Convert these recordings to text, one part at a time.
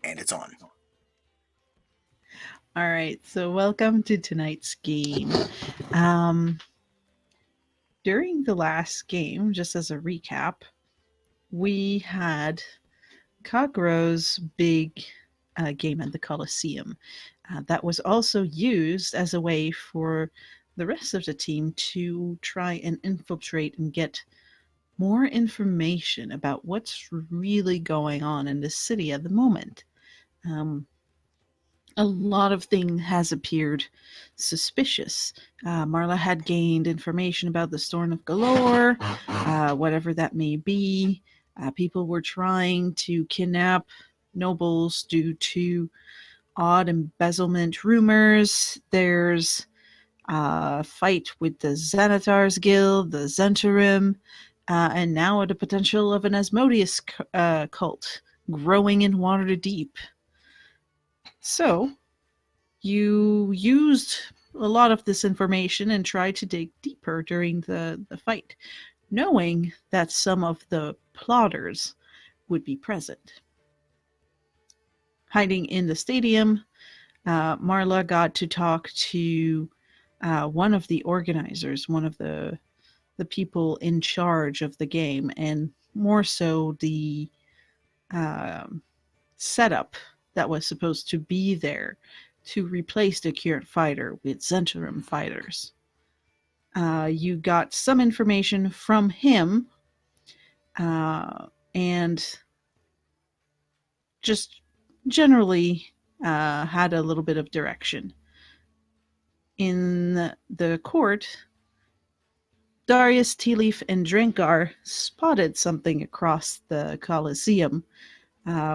And it's on. All right, so welcome to tonight's game. During the last game, just as a recap, we had Kag-Ro's big game at the Colosseum. That was also used as a way for the rest of the team to try and infiltrate and get more information about what's really going on in the city at the moment. A lot of things has appeared suspicious. Marla had gained information about the Storm of Galore, whatever that may be. People were trying to kidnap nobles due to odd embezzlement rumors. There's a fight with the Xanathar's Guild, the Zentarim, and now the potential of an Asmodeus cult growing in Waterdeep. So, you used a lot of this information and tried to dig deeper during the fight, knowing that some of the plotters would be present. Hiding in the stadium, Marla got to talk to one of the organizers, one of the people in charge of the game, and more so the setup that was supposed to be there to replace the current fighter with Zentarim fighters. You got some information from him and just generally had a little bit of direction. In the court, Darius, TeaLeaf, and Drengarr spotted something across the Colosseum,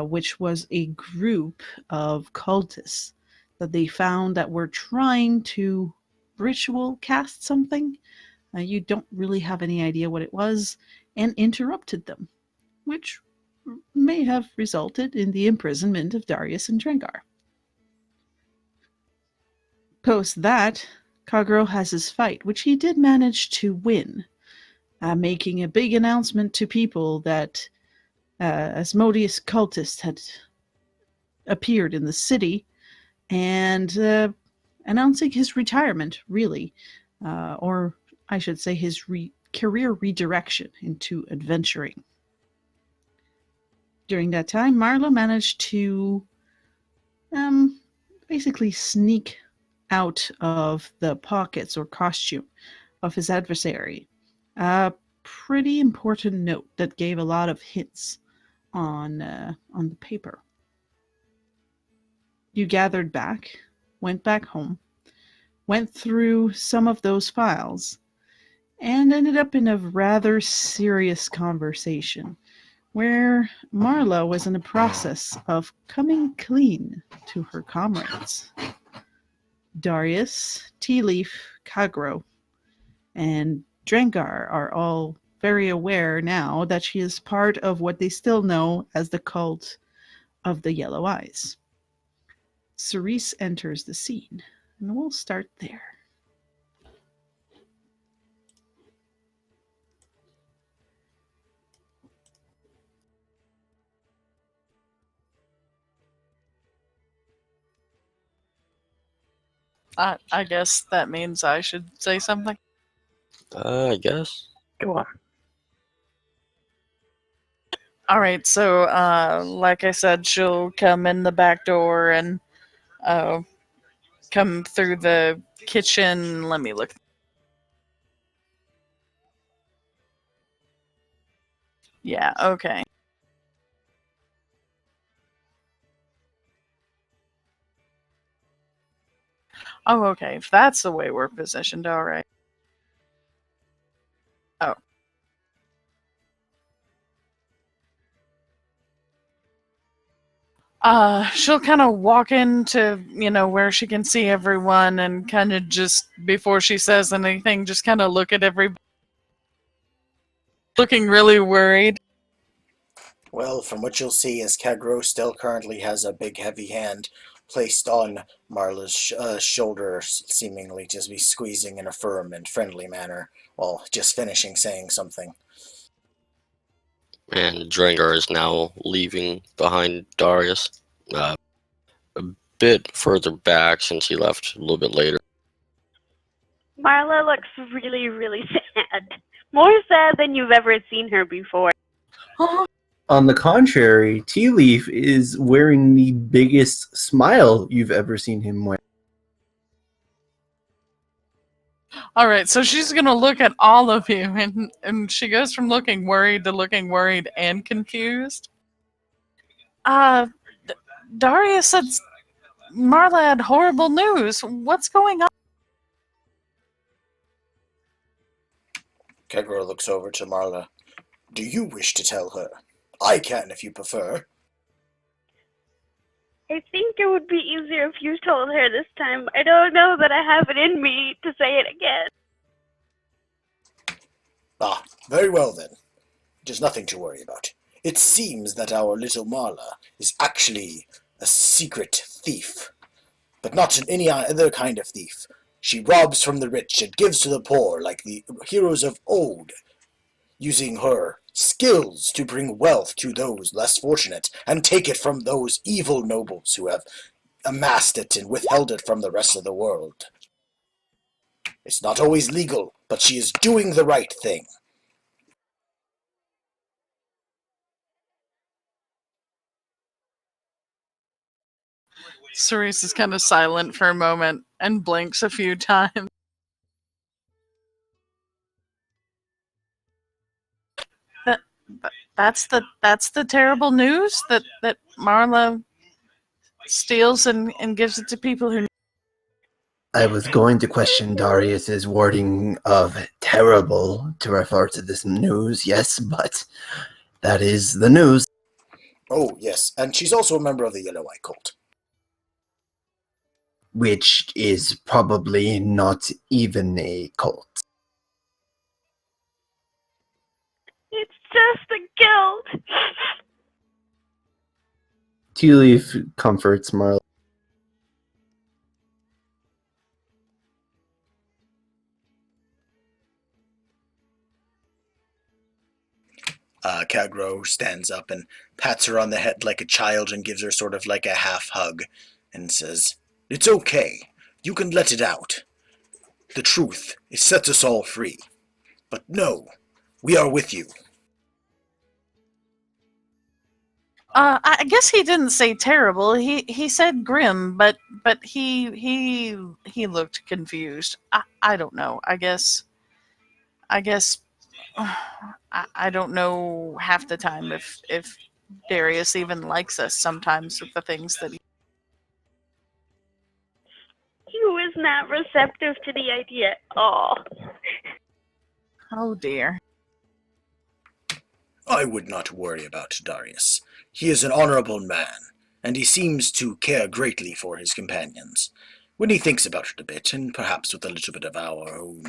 which was a group of cultists that they found that were trying to ritual cast something. You don't really have any idea what it was, and interrupted them, which may have resulted in the imprisonment of Darius and Drengarr. Post that, Kag-Ro has his fight, which he did manage to win, making a big announcement to people that Asmodeus cultists had appeared in the city, and announcing his retirement, really, or I should say his career redirection into adventuring. During that time, Marla managed to basically sneak out of the pockets or costume of his adversary. A pretty important note that gave a lot of hints on the paper. You gathered back, went back home, went through some of those files, and ended up in a rather serious conversation where Marla was in the process of coming clean to her comrades. Darius, TeaLeaf, Kag-Ro, and Drengarr are all very aware now that she is part of what they still know as the cult of the Yellow Eyes. Cerise enters the scene, and we'll start there. I guess that means I should say something. I guess. Go on. Alright, so, like I said, she'll come in the back door and come through the kitchen. Let me look. Yeah, okay. Oh, okay. If that's the way we're positioned, alright. Oh. She'll kind of walk into, where she can see everyone and kind of just, before she says anything, just kind of look at everybody. Looking really worried. Well, from what you'll see is Kag-Ro still currently has a big heavy hand placed on Marla's shoulder, seemingly to be squeezing in a firm and friendly manner, while just finishing saying something. And Drengarr is now leaving behind Darius A bit further back since he left a little bit later. Marla looks really, really sad. More sad than you've ever seen her before. On the contrary, TeaLeaf is wearing the biggest smile you've ever seen him wear. All right, so she's going to look at all of you, and she goes from looking worried to looking worried and confused. Darius said Marla had horrible news. What's going on? Kag-Ro looks over to Marla. Do you wish to tell her? I can if you prefer. I think it would be easier if you told her this time. I don't know that I have it in me to say it again. Ah, very well then. It is nothing to worry about. It seems that our little Marla is actually a secret thief. But not any other kind of thief. She robs from the rich and gives to the poor like the heroes of old, using her skills to bring wealth to those less fortunate and take it from those evil nobles who have amassed it and withheld it from the rest of the world. It's not always legal, but she is doing the right thing. Cerise is kind of silent for a moment and blinks a few times. That's the terrible news that Marla steals and gives it to people who. I was going to question Darius's wording of terrible to refer to this news, yes, but that is the news. Oh, yes, and she's also a member of the Yellow Eye Cult. Which is probably not even a cult. It's just a guilt. TeaLeaf comforts Marla. Kag-Ro stands up and pats her on the head like a child and gives her sort of like a half hug and says, It's okay. You can let it out. The truth, it sets us all free. But no, we are with you. I guess he didn't say terrible. He said grim, but he looked confused. I don't know. I guess I don't know half the time if Darius even likes us sometimes with the things that he. He was not receptive to the idea at all. Oh dear. I would not worry about Darius. He is an honorable man, and he seems to care greatly for his companions. When he thinks about it a bit, and perhaps with a little bit of our own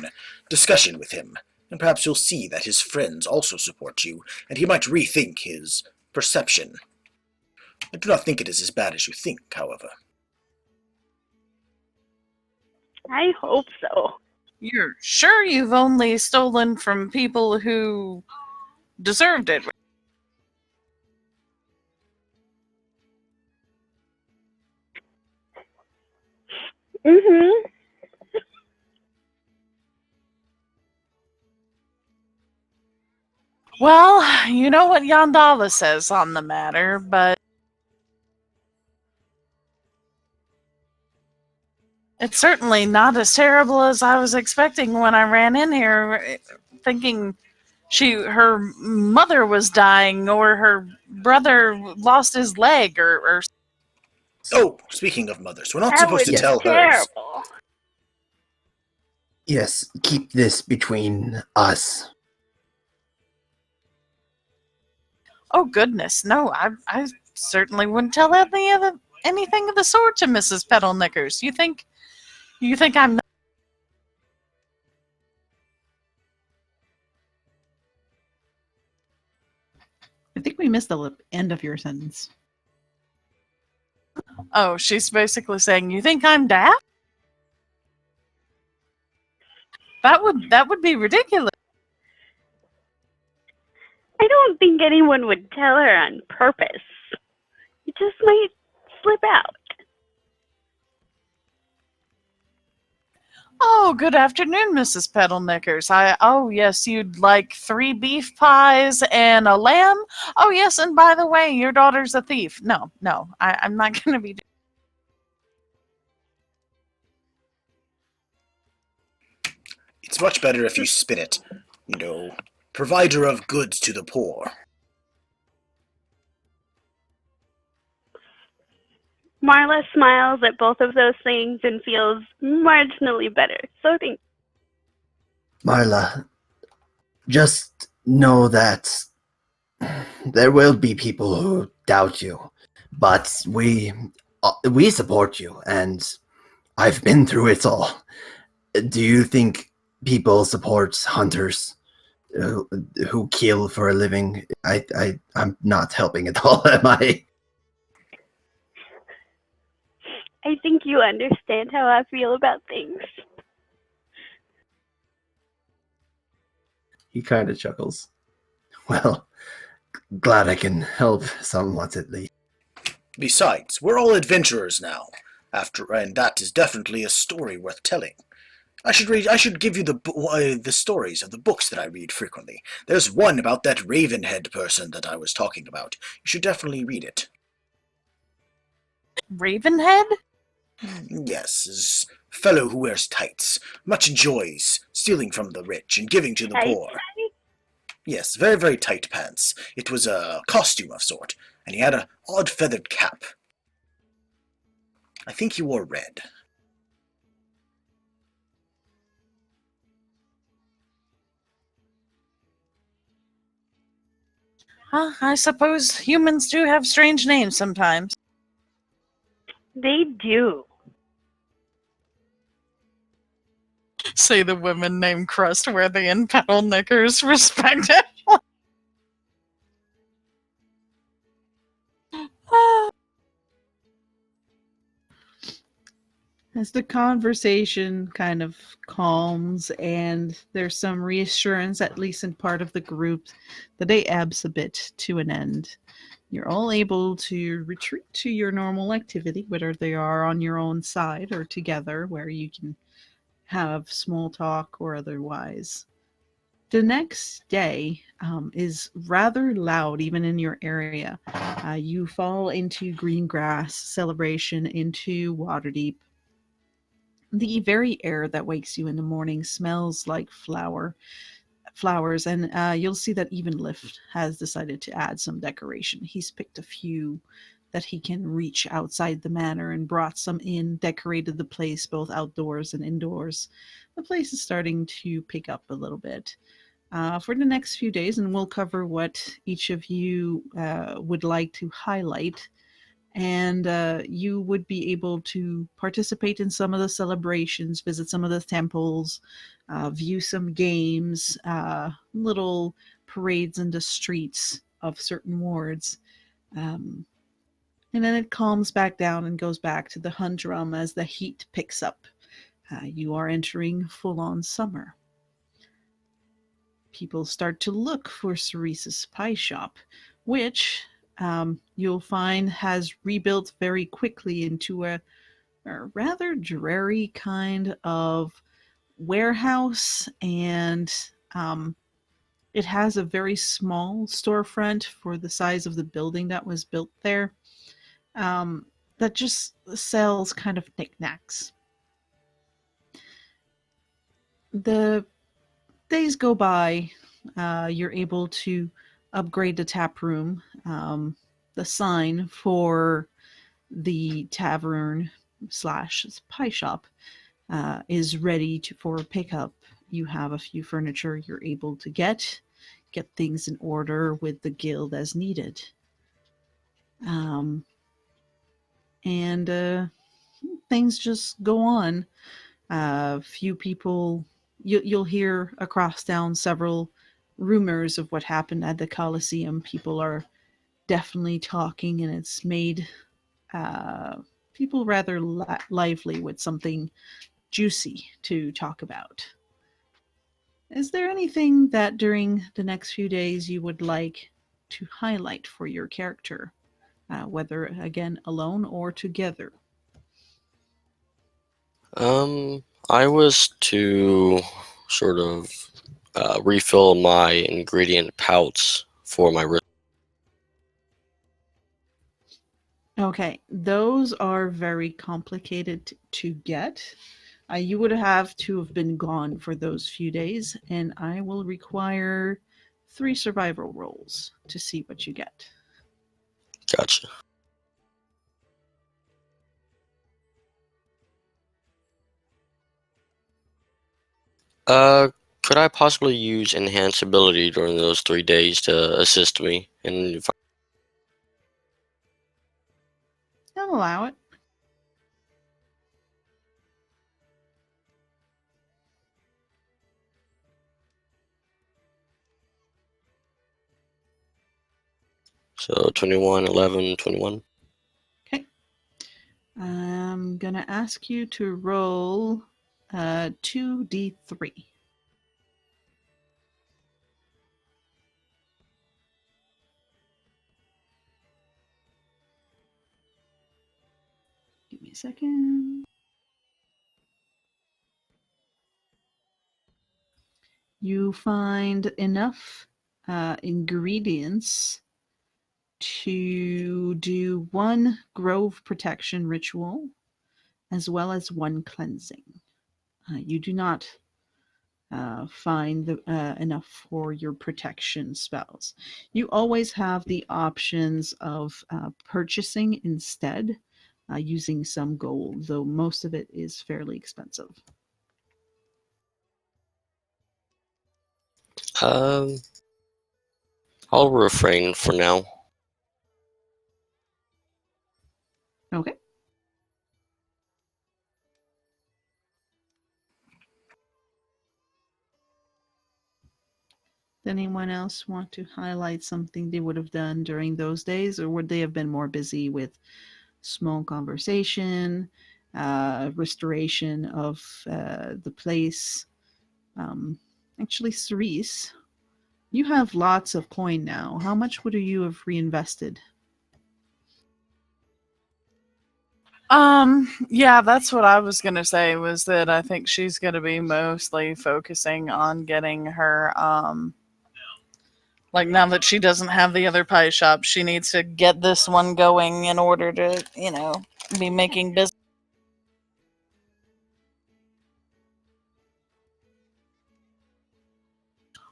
discussion with him, and perhaps you'll see that his friends also support you, and he might rethink his perception. I do not think it is as bad as you think, however. I hope so. You're sure you've only stolen from people who deserved it? Mm-hmm. Well, you know what Yondalla says on the matter, but it's certainly not as terrible as I was expecting when I ran in here, thinking her mother was dying or her brother lost his leg or. Oh, speaking of mothers, we're not That supposed to was tell hers. terrible. Yes, keep this between us. Oh goodness, no! I certainly wouldn't tell anything of the sort to Mrs. Peddleknickers. You think I'm? I think we missed the end of your sentence. Oh, she's basically saying, you think I'm daft? That would be ridiculous. I don't think anyone would tell her on purpose. You just might slip out. Oh, good afternoon, Mrs. Peddleknickers. Oh yes, you'd like 3 beef pies and a lamb? Oh yes, and by the way, your daughter's a thief. No, I'm not gonna be. It's much better if you spin it. Provider of goods to the poor. Marla smiles at both of those things and feels marginally better. So thank Marla, just know that there will be people who doubt you, but we support you, and I've been through it all. Do you think people support hunters who kill for a living? I'm not helping at all, am I? I think you understand how I feel about things. He kind of chuckles. Well, glad I can help somewhat at least. Besides, we're all adventurers now. And that is definitely a story worth telling. I should give you the stories of the books that I read frequently. There's one about that Ravenhead person that I was talking about. You should definitely read it. Ravenhead? Yes, his fellow who wears tights, much enjoys stealing from the rich and giving to the poor. Yes, very, very tight pants. It was a costume of sort, and he had an odd feathered cap. I think he wore red. I suppose humans do have strange names sometimes. They do. Say the women named Crustworthy and Peddleknickers, respectively. As the conversation kind of calms and there's some reassurance, at least in part of the group, the day ebbs a bit to an end. You're all able to retreat to your normal activity, whether they are on your own side or together, where you can have small talk or otherwise. The next day is rather loud, even in your area. You fall into green grass celebration, into Waterdeep. The very air that wakes you in the morning smells like flowers, and you'll see that even Lift has decided to add some decoration. He's picked a few that he can reach outside the manor and brought some in, decorated the place both outdoors and indoors. The place is starting to pick up a little bit. For the next few days, and we'll cover what each of you would like to highlight. And you would be able to participate in some of the celebrations, visit some of the temples, view some games, little parades in the streets of certain wards. And then it calms back down and goes back to the humdrum as the heat picks up. You are entering full-on summer. People start to look for Cerise's pie shop, which you'll find has rebuilt very quickly into a rather dreary kind of warehouse, and it has a very small storefront for the size of the building that was built there, that just sells kind of knickknacks. The days go by. You're able to upgrade the tap room. The sign for the tavern / pie shop is ready for pickup. You have a few furniture you're able to get things in order with the guild as needed. And things just go on. Few people, you'll hear across town several rumors of what happened at the Colosseum. People are definitely talking, and it's made people rather lively with something juicy to talk about. Is there anything that during the next few days you would like to highlight for your character? whether, again, alone or together. I was to sort of refill my ingredient pouch for my wrist. Okay, those are very complicated to get. You would have to have been gone for those few days, and I will require 3 survival rolls to see what you get. Gotcha. Could I possibly use enhanced ability during those 3 days to assist me? And if I'll allow it. so 21, 11, 21. Okay. I'm going to ask you to roll 2d3. Give me a second. You find enough ingredients to do 1 grove protection ritual as well as 1 cleansing. You do not find enough for your protection spells. You always have the options of purchasing instead using some gold, though most of it is fairly expensive. Um, I'll refrain for now. Okay. Does anyone else want to highlight something they would have done during those days, or would they have been more busy with small conversation, restoration of the place? Actually, Cerise, you have lots of coin now. How much would you have reinvested? Yeah, that's what I was gonna say, was that I think she's gonna be mostly focusing on getting her, like, now that she doesn't have the other pie shop, she needs to get this one going in order to, be making business.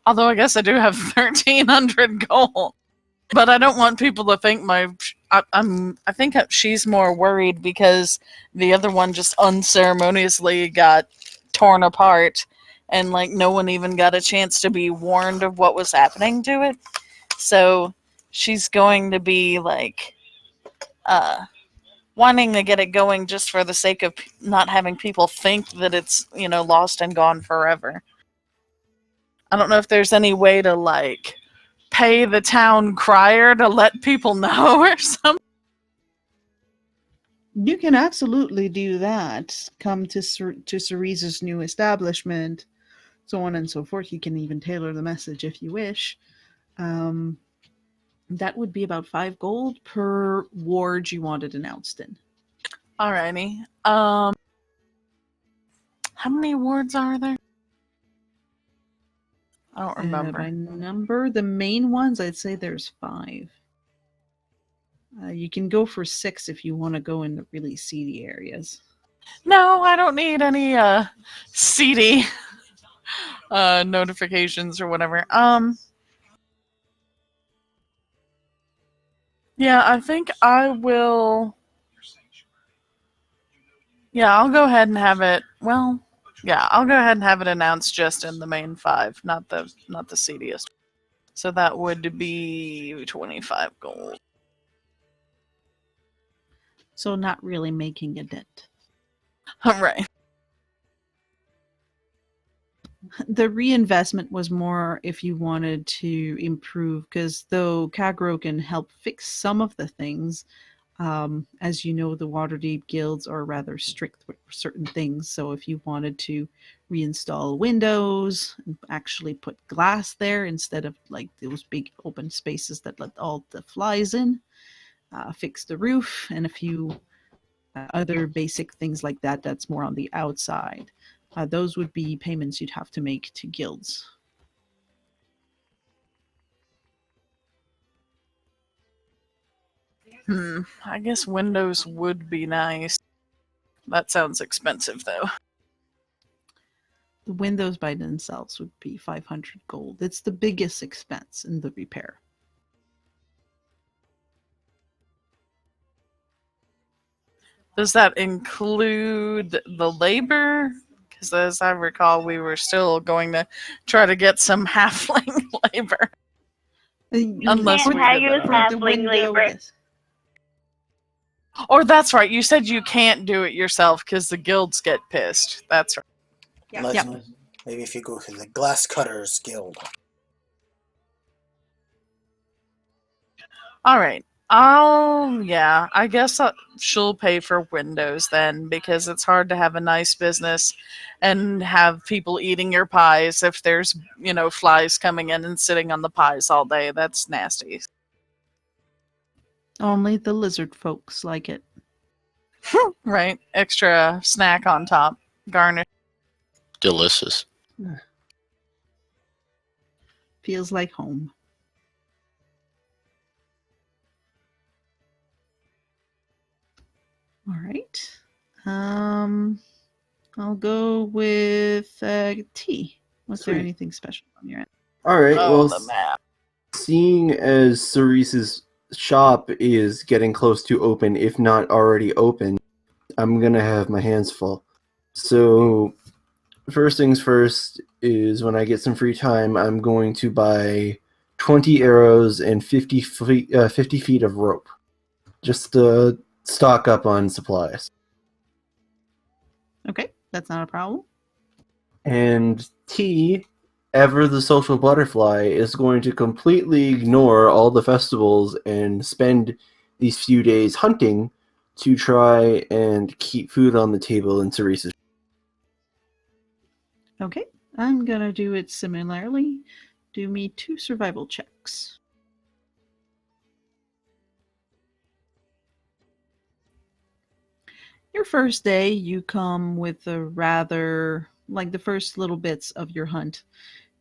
Although I guess I do have 1,300 gold. But I don't want people to think I think she's more worried because the other one just unceremoniously got torn apart, and like no one even got a chance to be warned of what was happening to it. So she's going to be like wanting to get it going just for the sake of not having people think that it's, lost and gone forever. I don't know if there's any way to like pay the town crier to let people know or something. You can absolutely do that. Come to Cerise's new establishment, so on and so forth. You can even tailor the message if you wish. That would be about 5 gold per ward you want it announced in. Alrighty. How many wards are there? I don't remember. By number, the main ones, I'd say there's 5. You can go for 6 if you want to go in the really seedy areas. No, I don't need any seedy notifications or whatever. Yeah, I think I will. Yeah, I'll go ahead and have it. Well, yeah, I'll go ahead and have it announced just in the main 5, not the seediest. So that would be 25 gold. So not really making a dent. All right. The reinvestment was more if you wanted to improve, because though Kag-Ro can help fix some of the things, as you know, the Waterdeep guilds are rather strict with certain things. So if you wanted to reinstall windows and actually put glass there instead of like those big open spaces that let all the flies in, fix the roof, and a few other basic things like that that's more on the outside. Those would be payments you'd have to make to guilds. I guess windows would be nice. That sounds expensive, though. The windows by themselves would be 500 gold. It's the biggest expense in the repair. Does that include the labor? Because as I recall, we were still going to try to get some halfling labor. Unless can't we have did use that. halfling labor. Yes. Or that's right. You said you can't do it yourself because the guilds get pissed. That's right. Unless Yep. maybe if you go to the Glass Cutters Guild. All right. Yeah. I guess she'll pay for windows then, because it's hard to have a nice business and have people eating your pies if there's, flies coming in and sitting on the pies all day. That's nasty. Only the lizard folks like it. Right? Extra snack on top. Garnish. Delicious. Feels like home. All right. I'll go with tea. Was there Sweet. anything special on your end? All right. Oh, well, the map. seeing as Cerise's shop is getting close to open, if not already open, I'm gonna have my hands full. So, first things first is when I get some free time, I'm going to buy 20 arrows and 50 feet of rope, just to stock up on supplies. Okay, that's not a problem. And T, ever the social butterfly, is going to completely ignore all the festivals and spend these few days hunting to try and keep food on the table in Cerise's. Okay, I'm gonna do it similarly. Do me 2 survival checks. Your first day, you come with a rather, like the first little bits of your hunt,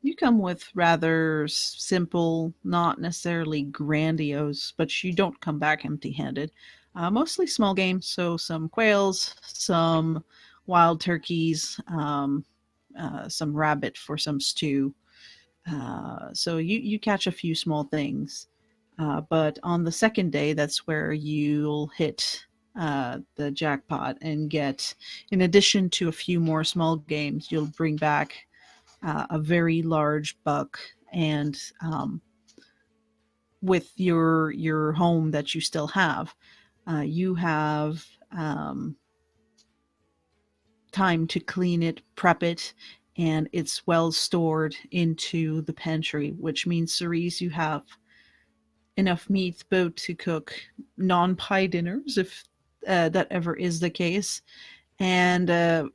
you come with rather simple, not necessarily grandiose, but you don't come back empty-handed. Mostly small game, so some quails, some wild turkeys, some rabbit for some stew. So you catch a few small things. But on the second day, that's where you'll hit the jackpot and get, in addition to a few more small games, you'll bring back a very large buck. And with your home that you still have, you have time to clean it, prep it, and it's well stored into the pantry, which means, Cerise, you have enough meat both to cook non-pie dinners, if that ever is the case, and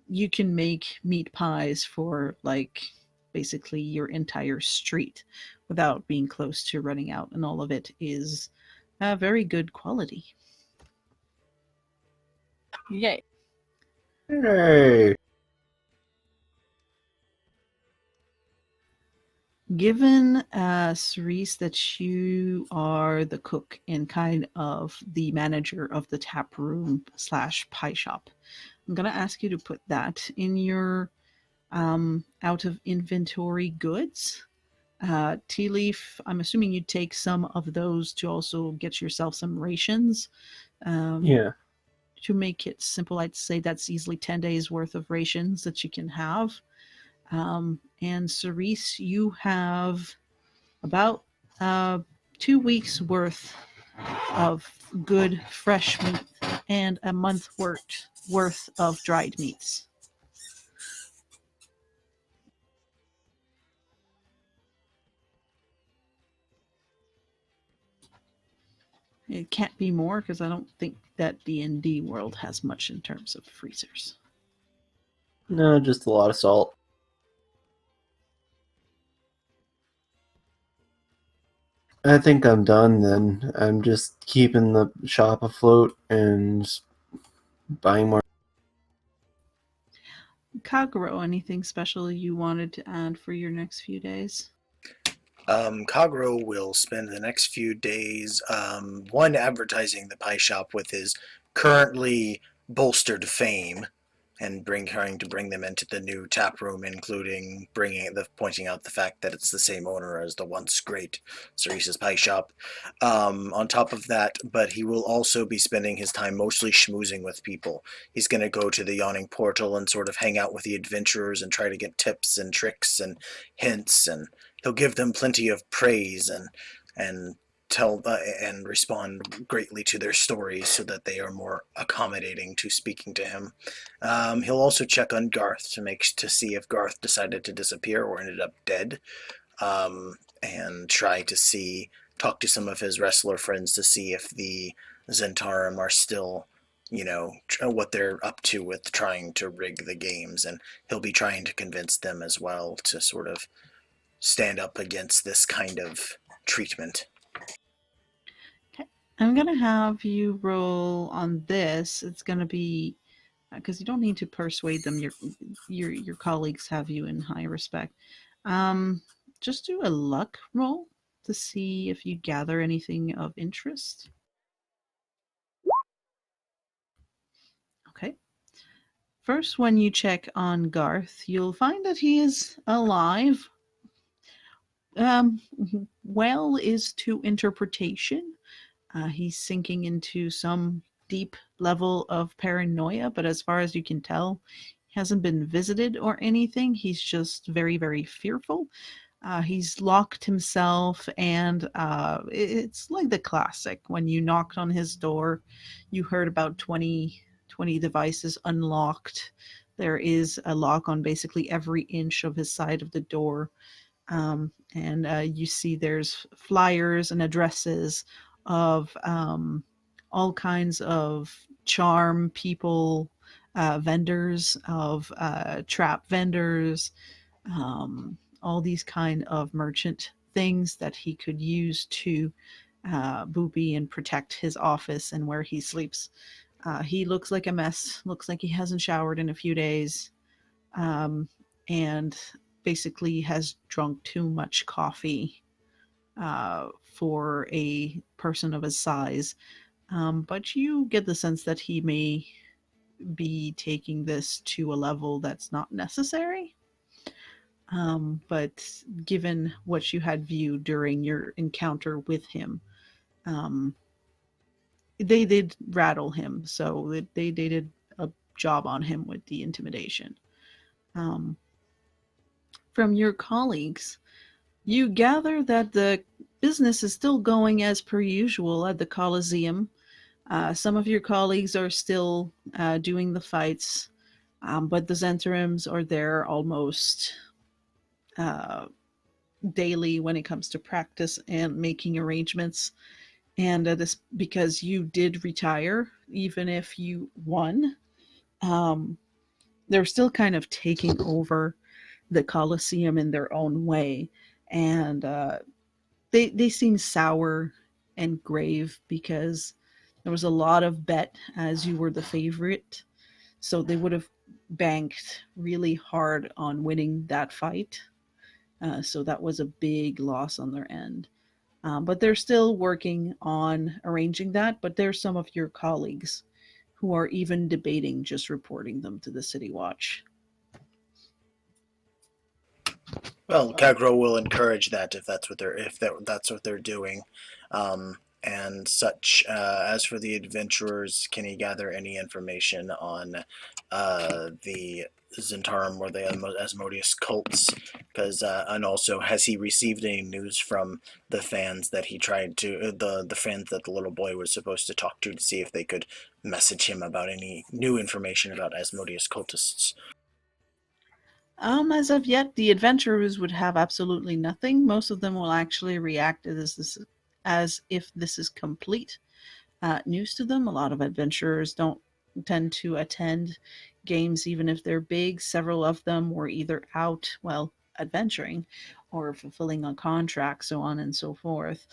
you can make meat pies for basically your entire street without being close to running out, and all of it is very good quality. Yay. Hey! Given, Cerise, that you are the cook and kind of the manager of the tap room / pie shop, I'm going to ask you to put that in your out of inventory goods. TeaLeaf, I'm assuming you take some of those to also get yourself some rations. Yeah. To make it simple, I'd say that's easily 10 days worth of rations that you can have. And Cerise, you have about 2 weeks worth of good fresh meat and a month worth of dried meats. It can't be more because I don't think that D&D world has much in terms of freezers. No, just a lot of salt. I think I'm done then. I'm just keeping the shop afloat and buying more. Kag-Ro, anything special you wanted to add for your next few days? Kag-Ro will spend the next few days, one, advertising the pie shop with his currently bolstered fame, and trying to bring them into the new tap room, including pointing out the fact that it's the same owner as the once great Cerise's Pie Shop. On top of that, but he will also be spending his time mostly schmoozing with people. He's going to go to the Yawning Portal and sort of hang out with the adventurers and try to get tips and tricks and hints, and he'll give them plenty of praise and tell and respond greatly to their stories so that they are more accommodating to speaking to him. He'll also check on Garth to see if Garth decided to disappear or ended up dead, and try to talk to some of his wrestler friends to see if the Zentarum are still, what they're up to with trying to rig the games, and he'll be trying to convince them as well to sort of stand up against this kind of treatment. I'm gonna have you roll on this. It's gonna be because you don't need to persuade them. Your colleagues have you in high respect. Just do a luck roll to see if you gather anything of interest. Okay. First, when you check on Garth, you'll find that he is alive. Well is to interpretation. He's sinking into some deep level of paranoia, but as far as you can tell, he hasn't been visited or anything. He's just very, very fearful. He's locked himself, and it's like the classic. When you knocked on his door, you heard about 20 devices unlocked. There is a lock on basically every inch of his side of the door. And you see there's flyers and addresses of all kinds of charm people, vendors, of trap vendors, all these kind of merchant things that he could use to booby and protect his office and where he sleeps. He looks like a mess, looks like he hasn't showered in a few days, and basically has drunk too much coffee for a person of his size. But you get the sense that he may be taking this to a level that's not necessary. But given what you had viewed during your encounter with him, they did rattle him, so they did a job on him with the intimidation. From your colleagues, you gather that the business is still going as per usual at the Colosseum. Some of your colleagues are still doing the fights, but the Zenterims are there almost daily when it comes to practice and making arrangements. And this because you did retire, even if you won. They're still kind of taking over the Colosseum in their own way, and they seem sour and grave because there was a lot of bet as you were the favorite, so they would have banked really hard on winning that fight. So that was a big loss on their end. But they're still working on arranging that. But there's some of your colleagues who are even debating just reporting them to the City Watch. Well, Kag-Ro will encourage that if that's what they're doing, and such. As for the adventurers, can he gather any information on the Zentarum or the Asmodeus cults? And also, has he received any news from the fans that he tried to the fans that the little boy was supposed to talk to see if they could message him about any new information about Asmodeus cultists? As of yet, the adventurers would have absolutely nothing. Most of them will actually react as if this is complete news to them. A lot of adventurers don't tend to attend games, even if they're big. Several of them were either out, well, adventuring or fulfilling a contract, so on and so forth.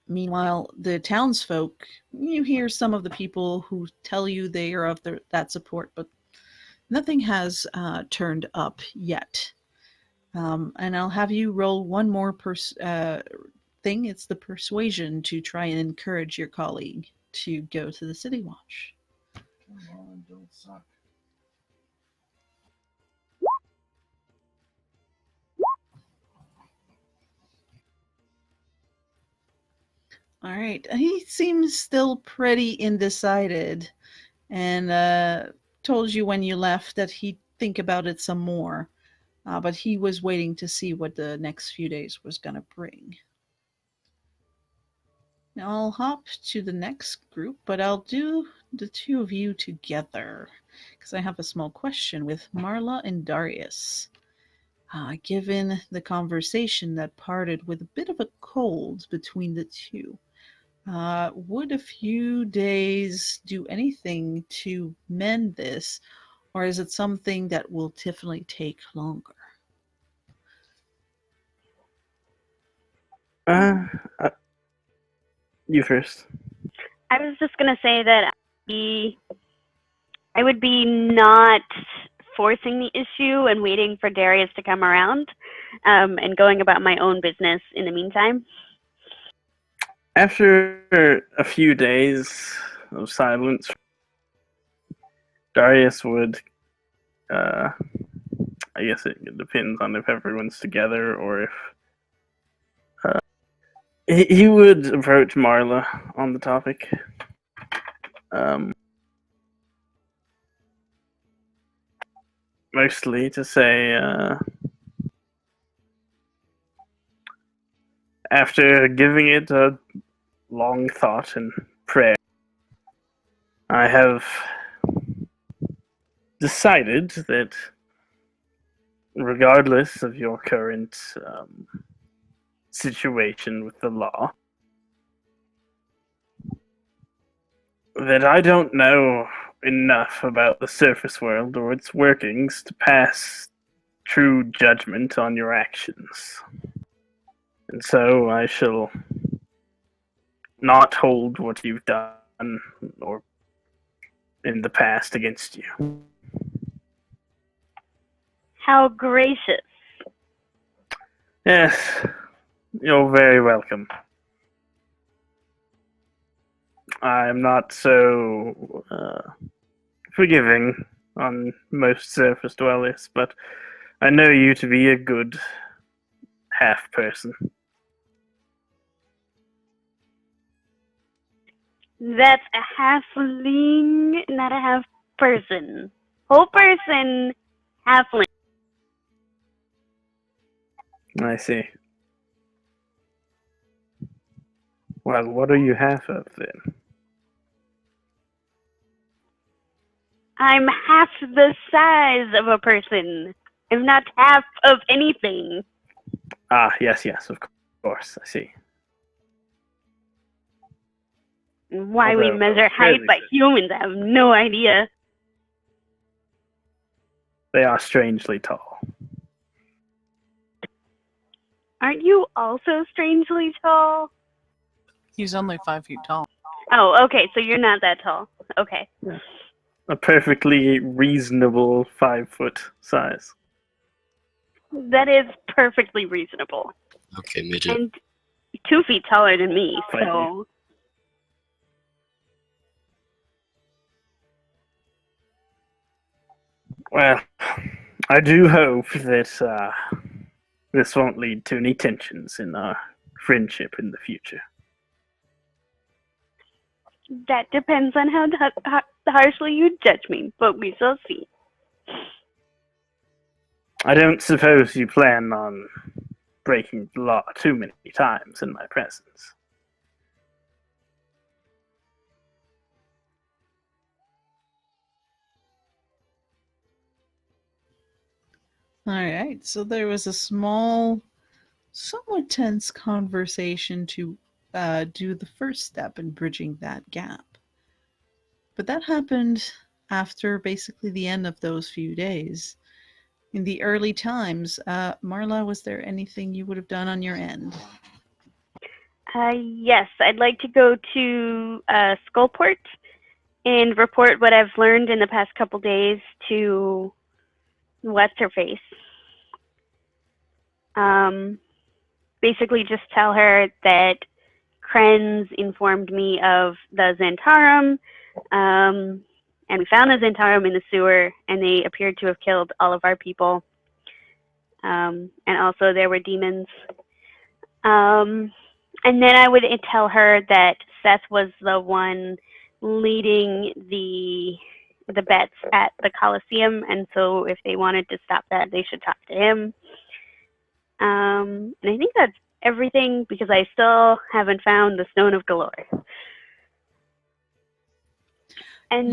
Meanwhile, the townsfolk, you hear some of the people who tell you they are of that support, but nothing has turned up yet. And I'll have you roll one more thing. It's the persuasion to try and encourage your colleague to go to the City Watch. Come on, don't suck. All right. He seems still pretty undecided and told you when you left that he'd think about it some more. But he was waiting to see what the next few days was going to bring. Now I'll hop to the next group, but I'll do the two of you together because I have a small question with Marla and Darius. Given the conversation that parted with a bit of a cold between the two, would a few days do anything to mend this, or is it something that will definitely take longer? You first. I was just gonna say that I would be not forcing the issue and waiting for Darius to come around, and going about my own business in the meantime. After a few days of silence, Darius would, I guess it depends on if everyone's together or if, he would approach Marla on the topic. Mostly to say, after giving it a long thought and prayer, I have decided that regardless of your current situation with the law, that I don't know enough about the surface world or its workings to pass true judgment on your actions. And so I shall not hold what you've done or in the past against you. How gracious. Yes, you're very welcome. I'm not so forgiving on most surface dwellers, but I know you to be a good half person. That's a halfling, not a half person. Whole person, halfling. I see. Well, what are you half of then? I'm half the size of a person. I'm not half of anything. Ah, yes, of course, I see. Why we Although, measure height by humans, I have no idea. They are strangely tall. Aren't you also strangely tall? He's only 5 feet tall. Oh, okay, so you're not that tall. Okay. Yeah. A perfectly reasonable 5-foot size. That is perfectly reasonable. Okay, midget. And 2 feet taller than me, Thank so... Well, I do hope that this won't lead to any tensions in our friendship in the future. That depends on how harshly you judge me, but we shall see. I don't suppose you plan on breaking the law too many times in my presence. All right, so there was a small, somewhat tense conversation to do the first step in bridging that gap. But that happened after basically the end of those few days. in the early times. Marla, was there anything you would have done on your end? Yes, I'd like to go to Skullport and report what I've learned in the past couple days to what's her face. Basically, just tell her that Krenz informed me of the Zentarum, and we found the Zentarum in the sewer, and they appeared to have killed all of our people. And also, there were demons. And then I would tell her that Seth was the one leading the bets at the Coliseum, and so if they wanted to stop that, they should talk to him. And I think that's everything, because I still haven't found the Stone of Galore. And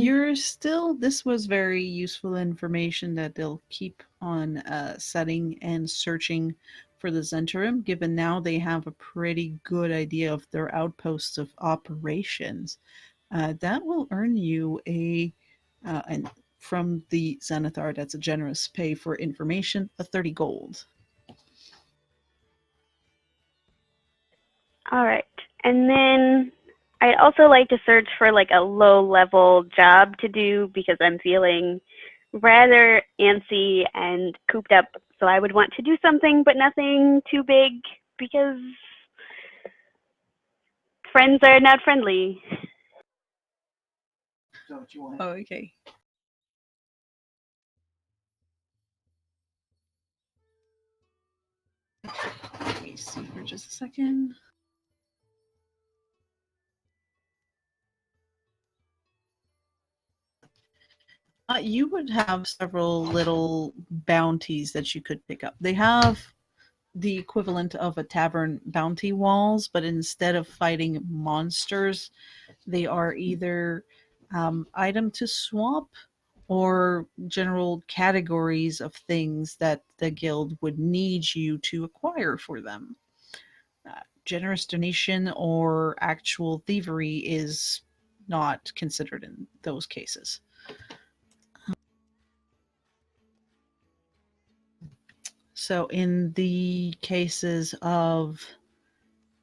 This was very useful information that they'll keep on setting and searching for the Zentarum, given now they have a pretty good idea of their outposts of operations. That will earn you and from the Zenithar, that's a generous pay for information, a 30 gold. all right. And then I'd also like to search for like a low-level job to do, because I'm feeling rather antsy and cooped up. So I would want to do something, but nothing too big, because friends are not friendly. Oh, okay. Let me see for just a second. You would have several little bounties that you could pick up. They have the equivalent of a tavern bounty walls, but instead of fighting monsters, they are either item to swap or general categories of things that the guild would need you to acquire for them. Generous donation or actual thievery is not considered in those cases. So in the cases of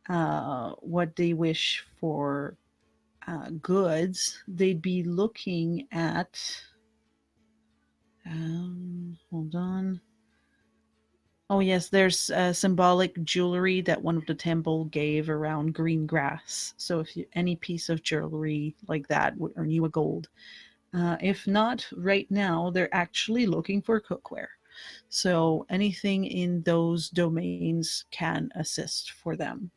what they wish for goods, they'd be looking at, hold on. Oh yes, there's symbolic jewelry that one of the temple gave around green grass. So if any piece of jewelry like that would earn you a gold. If not, right now they're actually looking for cookware. So anything in those domains can assist for them.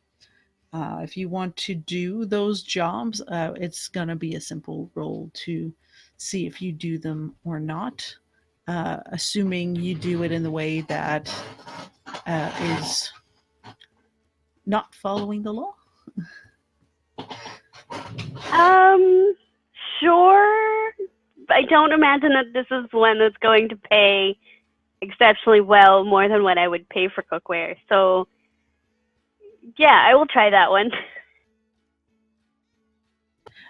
If you want to do those jobs, it's going to be a simple roll to see if you do them or not, assuming you do it in the way that is not following the law. Sure. I don't imagine that this is one that's going to pay exceptionally well, more than what I would pay for cookware. So, yeah, I will try that one.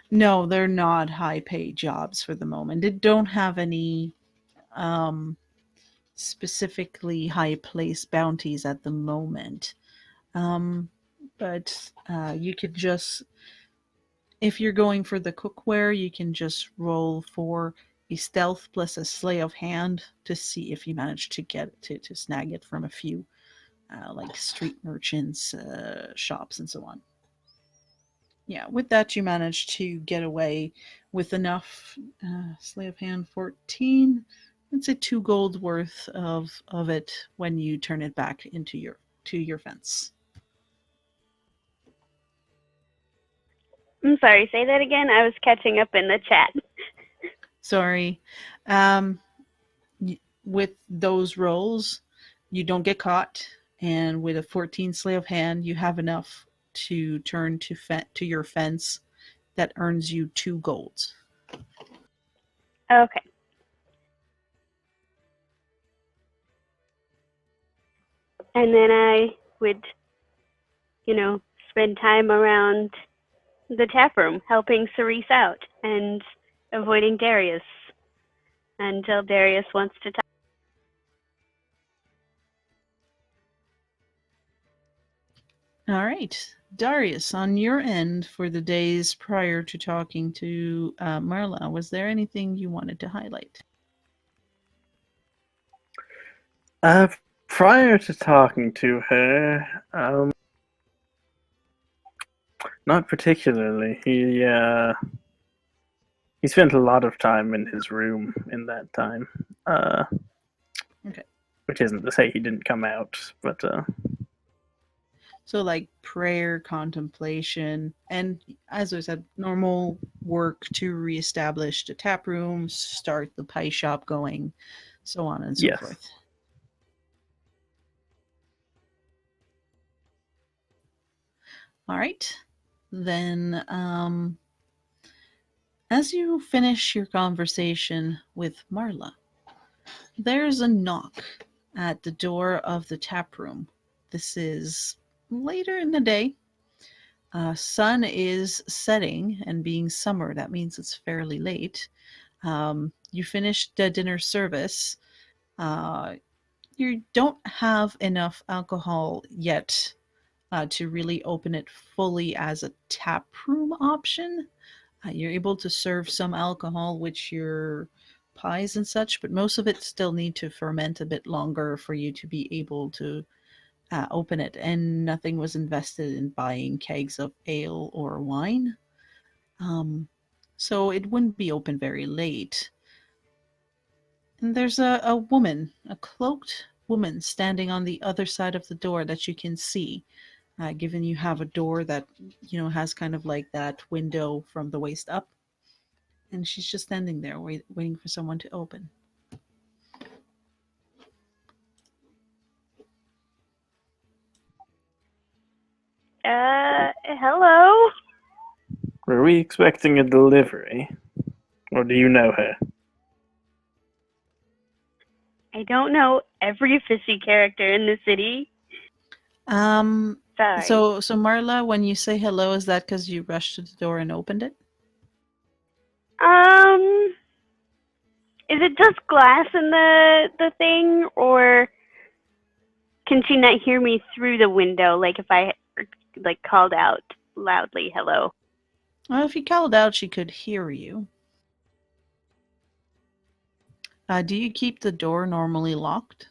No, they're not high paid jobs for the moment. They don't have any specifically high place bounties at the moment. But you could just, if you're going for the cookware, you can just roll for a stealth plus a slay of hand to see if you manage to get to snag it from a few like street merchants, shops, and so on. Yeah, with that you manage to get away with enough. Slay of hand 14. I'd say 2 gold worth of it when you turn it back into your fence. I'm sorry, say that again. I was catching up in the chat. Sorry. With those rolls, you don't get caught, and with a 14 slay of hand, you have enough to turn to your fence that earns you 2 golds. Okay. And then I would, spend time around the tap room helping Cerise out and avoiding Darius until Darius wants to talk. All right. Darius, on your end for the days prior to talking to Marla, was there anything you wanted to highlight? Prior to talking to her, not particularly. He spent a lot of time in his room in that time. Okay. Which isn't to say he didn't come out, but So, like prayer, contemplation, and as I said, normal work to reestablish the tap rooms, start the pie shop going, so on and so yes. forth. All right. Then, as you finish your conversation with Marla, there's a knock at the door of the tap room. This is later in the day. Sun is setting, and being summer, that means it's fairly late. You finished the dinner service. You don't have enough alcohol yet to really open it fully as a tap room option. You're able to serve some alcohol, which your pies and such, but most of it still need to ferment a bit longer for you to be able to open it. And nothing was invested in buying kegs of ale or wine. So it wouldn't be open very late. And there's a woman, a cloaked woman, standing on the other side of the door that you can see. Given you have a door that has kind of like that window from the waist up, and she's just standing there waiting for someone to open. Hello? Were we expecting a delivery? Or do you know her? I don't know every fishy character in the city. Sorry. So Marla, when you say hello, is that because you rushed to the door and opened it? Is it just glass in the thing, or can she not hear me through the window? Like if I called out loudly, hello. Well, if you called out, she could hear you. Do you keep the door normally locked?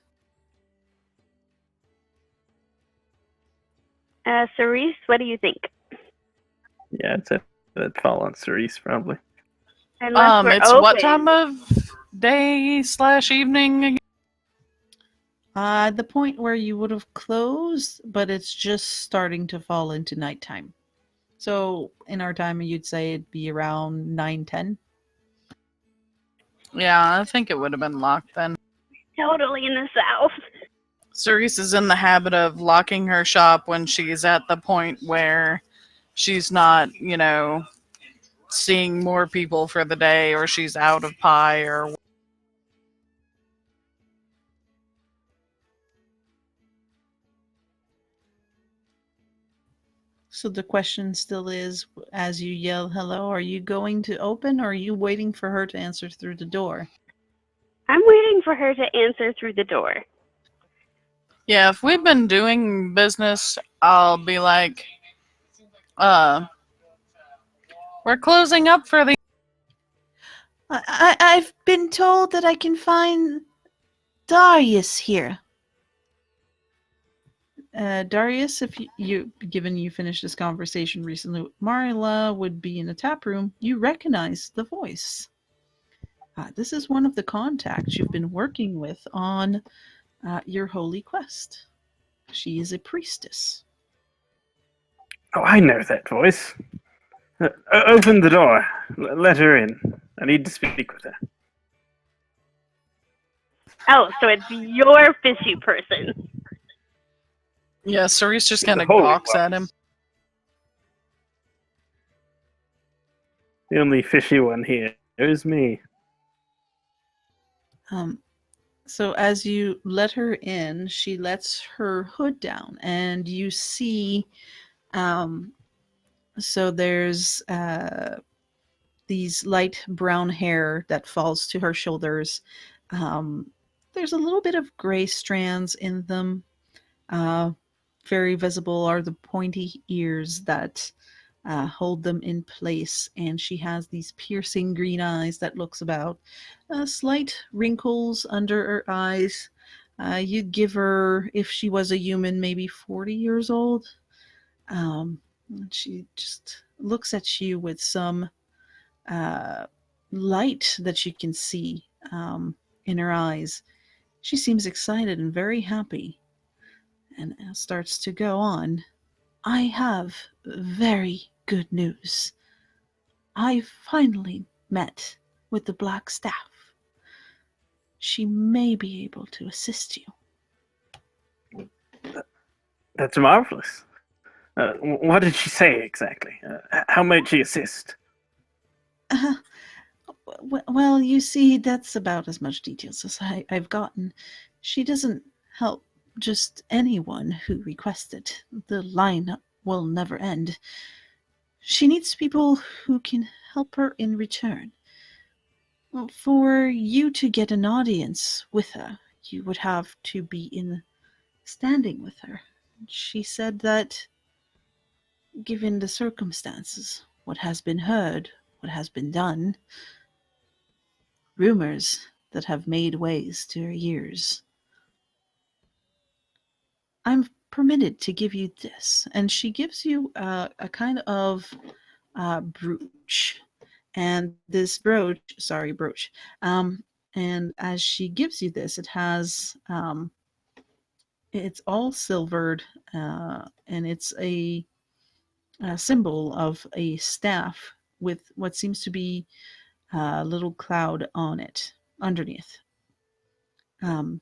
Cerise, what do you think? Yeah, that'd fall on Cerise probably. Unless we're It's open. what time of day/evening again? The point where you would have closed, but it's just starting to fall into nighttime. So in our time, you'd say it'd be around 9-10. Yeah, I think it would have been locked then. Totally in the south. Cerise is in the habit of locking her shop when she's at the point where she's not, seeing more people for the day, or she's out of pie, or So the question still is, as you yell hello, are you going to open, or are you waiting for her to answer through the door? I'm waiting for her to answer through the door. yeah, if we've been doing business, I'll be like, we're closing up for the. I've been told that I can find Darius here. Darius, if given you finished this conversation recently with Marla, would be in the tap room, you recognize the voice. This is one of the contacts you've been working with on your holy quest. She is a priestess. Oh, I know that voice. Open the door. Let her in. I need to speak with her. Oh, so it's your fishy person. Yeah, Cerise just kind of Holy gawks wow. at him. The only fishy one here is me. So as you let her in, she lets her hood down, and you see, so there's these light brown hair that falls to her shoulders. There's a little bit of gray strands in them. very visible are the pointy ears that hold them in place, and she has these piercing green eyes that looks about slight wrinkles under her eyes. You'd give her, if she was a human, maybe 40 years old. She just looks at you with some light that you can see in her eyes. She seems excited and very happy, and starts to go on. I have very good news. I finally met with the Black Staff. She may be able to assist you. That's marvelous. What did she say exactly? How might she assist? Well, you see, that's about as much details as I've gotten. She doesn't help just anyone who requested. The line will never end. She needs people who can help her in return. For you to get an audience with her, you would have to be standing with her. She said that, given the circumstances, what has been heard, what has been done, rumors that have made ways to her ears, I'm permitted to give you this. And she gives you a kind of brooch. And this brooch. And as she gives you this, it has, it's all silvered, and it's a symbol of a staff with what seems to be a little cloud on it underneath.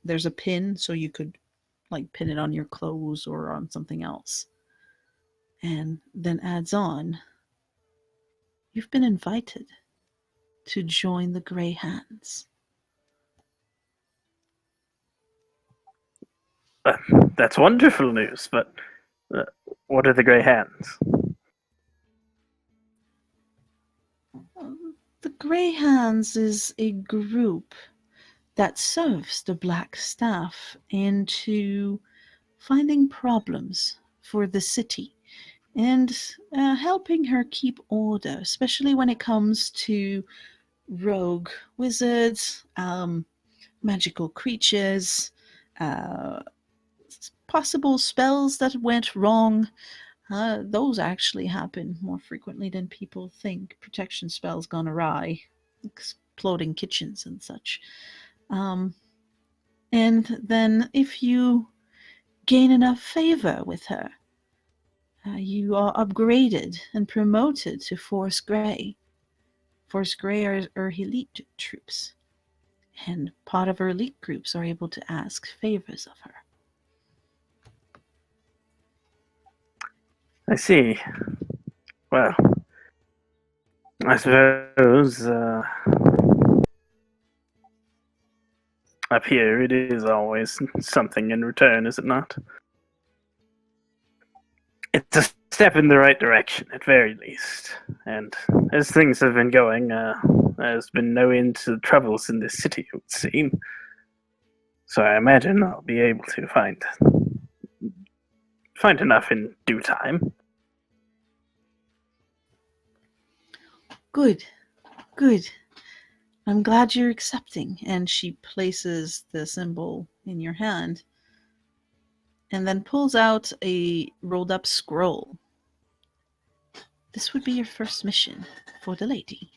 There's a pin, so you could like pin it on your clothes or on something else. And then adds on, you've been invited to join the Grey Hands. That's wonderful news, but what are the Grey Hands? The Grey Hands is a group that serves the Black Staff into finding problems for the city and helping her keep order, especially when it comes to rogue wizards, magical creatures, possible spells that went wrong. Those actually happen more frequently than people think. Protection spells gone awry, exploding kitchens and such. And then if you gain enough favor with her, you are upgraded and promoted to Force Grey. Force Grey are elite troops, and part of her elite groups are able to ask favors of her. I see. Well, I suppose up here it is always something in return, is it not? It's a step in the right direction, at very least. And as things have been going, there's been no end to troubles in this city, it would seem. So I imagine I'll be able to find enough in due time. Good. I'm glad you're accepting. And she places the symbol in your hand and then pulls out a rolled up scroll. This would be your first mission for the lady.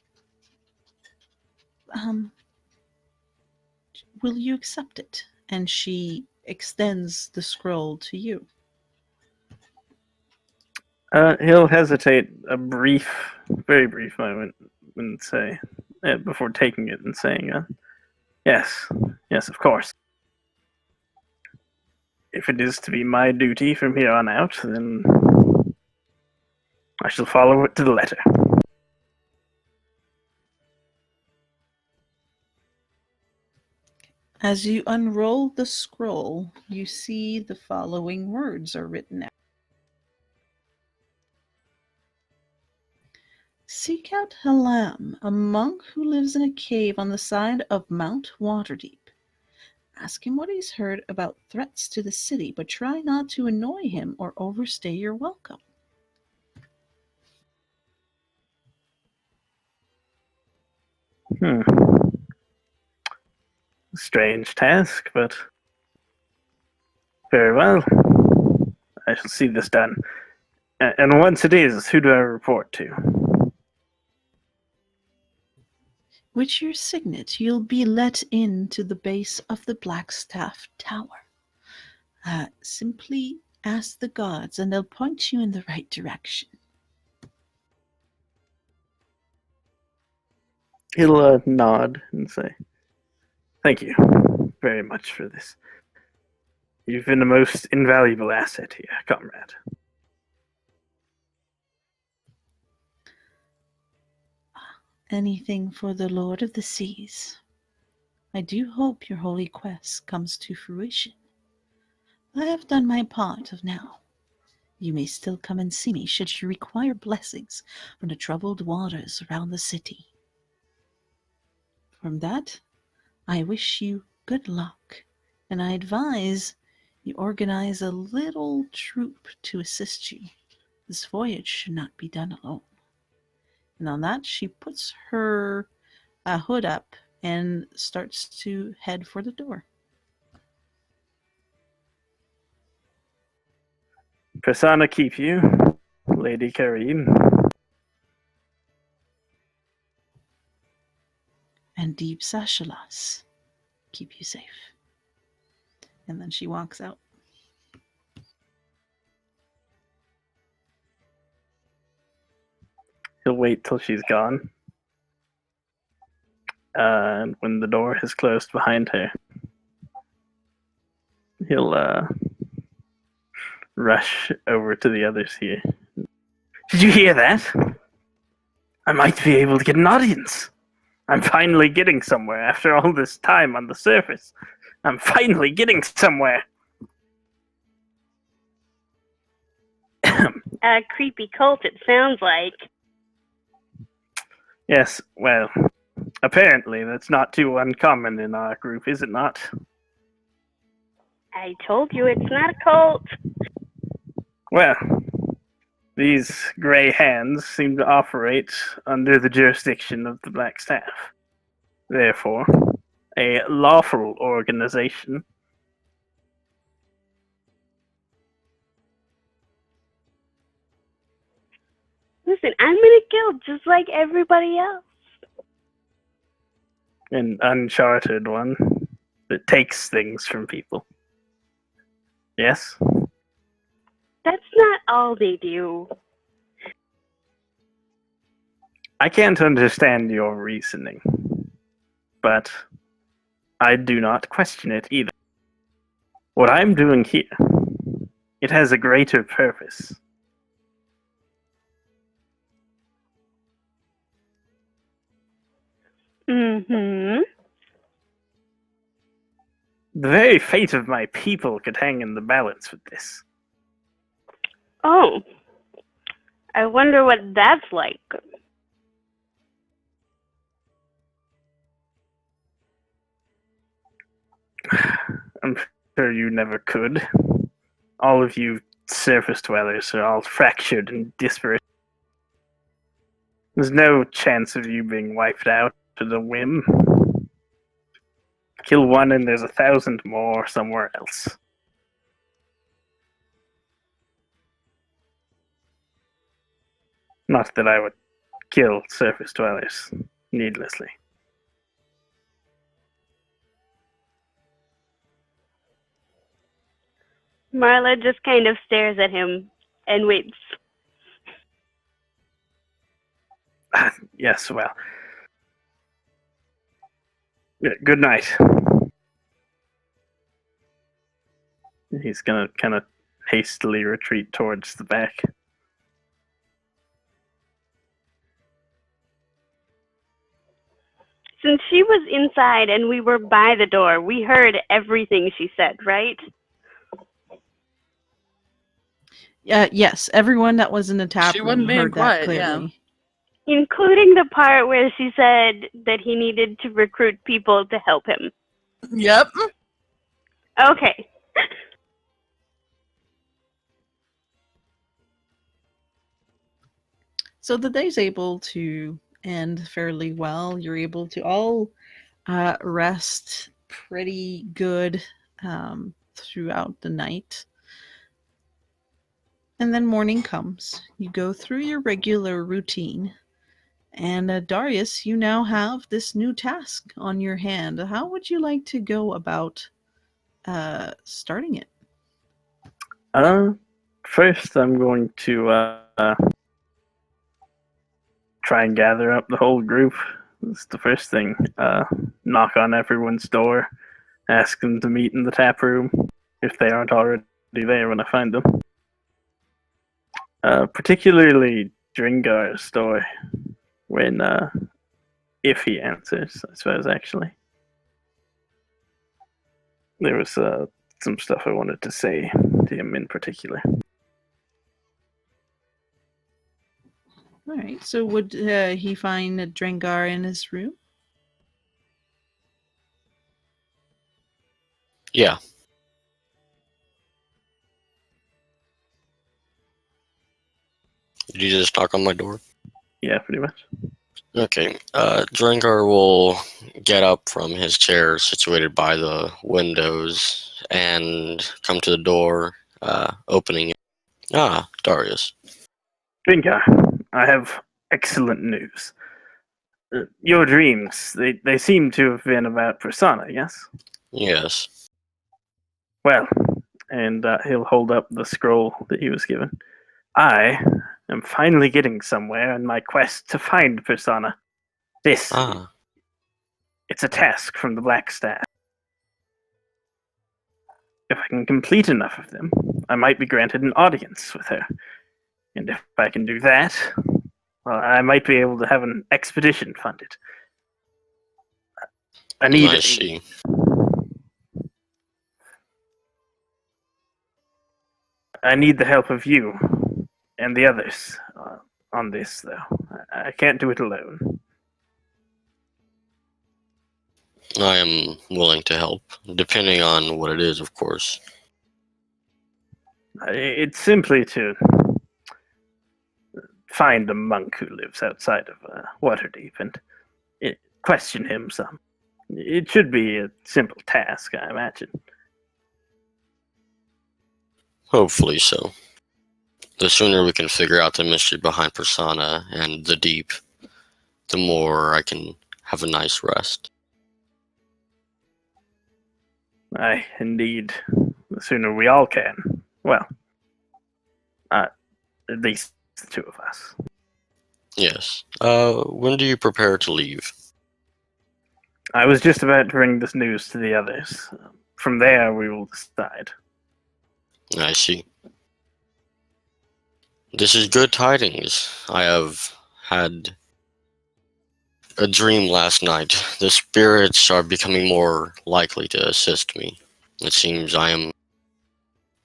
Will you accept it? And she extends the scroll to you. He'll hesitate a very brief moment and say, before taking it and saying, yes, of course. If it is to be my duty from here on out, then I shall follow it to the letter. As you unroll the scroll, you see the following words are written out. Seek out Halam, a monk who lives in a cave on the side of Mount Waterdeep. Ask him what he's heard about threats to the city, but try not to annoy him or overstay your welcome. Strange task, but very well. I shall see this done. And once it is, who do I report to? With your signet, you'll be let in to the base of the Blackstaff Tower. Simply ask the gods, and they'll point you in the right direction. He'll nod and say, "Thank you very much for this. You've been a most invaluable asset here, comrade." Anything for the Lord of the Seas. I do hope your holy quest comes to fruition. I have done my part of now. You may still come and see me should you require blessings from the troubled waters around the city. From that, I wish you good luck, and I advise you organize a little troop to assist you. This voyage should not be done alone. And on that, she puts her hood up and starts to head for the door. Persana keep you, Lady Karim. And deep Sashelas keep you safe. And then she walks out. He'll wait till she's gone. And when the door has closed behind her, he'll rush over to the others here. "Did you hear that? I might be able to get an audience. I'm finally getting somewhere after all this time on the surface. I'm finally getting somewhere." A creepy cult, it sounds like. Yes, well, apparently that's not too uncommon in our group, is it not? I told you it's not a cult. Well, these grey hands seem to operate under the jurisdiction of the Black Staff. Therefore, a lawful organization. Listen, I'm in a guild just like everybody else. An uncharted one that takes things from people. Yes? That's not all they do. I can't understand your reasoning, but I do not question it either. What I'm doing here, it has a greater purpose. Mm-hmm. The very fate of my people could hang in the balance with this. Oh. I wonder what that's like. I'm sure you never could. All of you surface dwellers are all fractured and disparate. There's no chance of you being wiped out at a whim. Kill one and there's 1,000 more somewhere else. Not that I would kill surface dwellers needlessly. Marla just kind of stares at him and waits. Yes, well. Good night. He's gonna kind of hastily retreat towards the back. Since she was inside and we were by the door, we heard everything she said, right? Yes, everyone that was in the tap She room wasn't being heard quiet, that clearly. Including the part where she said that he needed to recruit people to help him. Yep. Okay. So the day's able to end fairly well. You're able to all rest pretty good throughout the night. And then morning comes. You go through your regular routine. And Darius, you now have this new task on your hand. How would you like to go about starting it? First I'm going to try and gather up the whole group. That's the first thing. Knock on everyone's door, ask them to meet in the tap room if they aren't already there when I find them. Particularly Drengarr's door, when if he answers, I suppose. Actually, there was some stuff I wanted to say to him in particular. All right. So would he find Drengarr in his room? Yeah. Did you just knock on my door? Yeah, pretty much. Okay. Drengarr will get up from his chair situated by the windows and come to the door, opening it. Ah, Darius. Drengarr, I have excellent news. Your dreams, they seem to have been about Persana, yes? Yes. Well, and he'll hold up the scroll that he was given. I am finally getting somewhere in my quest to find Persana. This, Ah. it's a task from the Black Staff. If I can complete enough of them, I might be granted an audience with her. And if I can do that, well, I might be able to have an expedition funded. I need. I see. I need the help of you and the others on this, though. I can't do it alone. I am willing to help, depending on what it is, of course. It's simply to find a monk who lives outside of Waterdeep and question him some. It should be a simple task, I imagine. Hopefully so. The sooner we can figure out the mystery behind Persana and the Deep, the more I can have a nice rest. Aye, indeed. The sooner we all can. Well, at least the two of us. Yes. When do you prepare to leave? I was just about to bring this news to the others. From there, we will decide. I see. This is good tidings. I have had a dream last night. The spirits are becoming more likely to assist me. It seems I am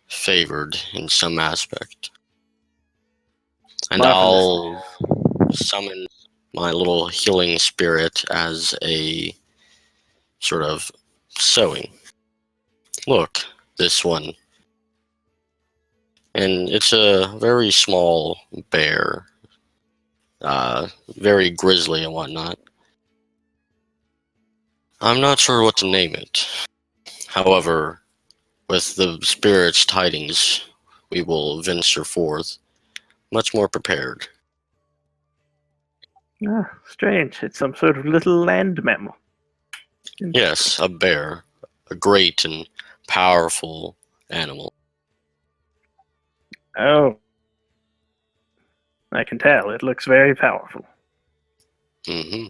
favored in some aspect. And I'll summon my little healing spirit as a sort of sewing. Look, this one. And it's a very small bear. Very grisly and whatnot. I'm not sure what to name it. However, with the spirit's tidings, we will venture forth much more prepared. Ah, strange. It's some sort of little land mammal. Yes, a bear. A great and powerful animal. Oh. I can tell. It looks very powerful. Mm-hmm.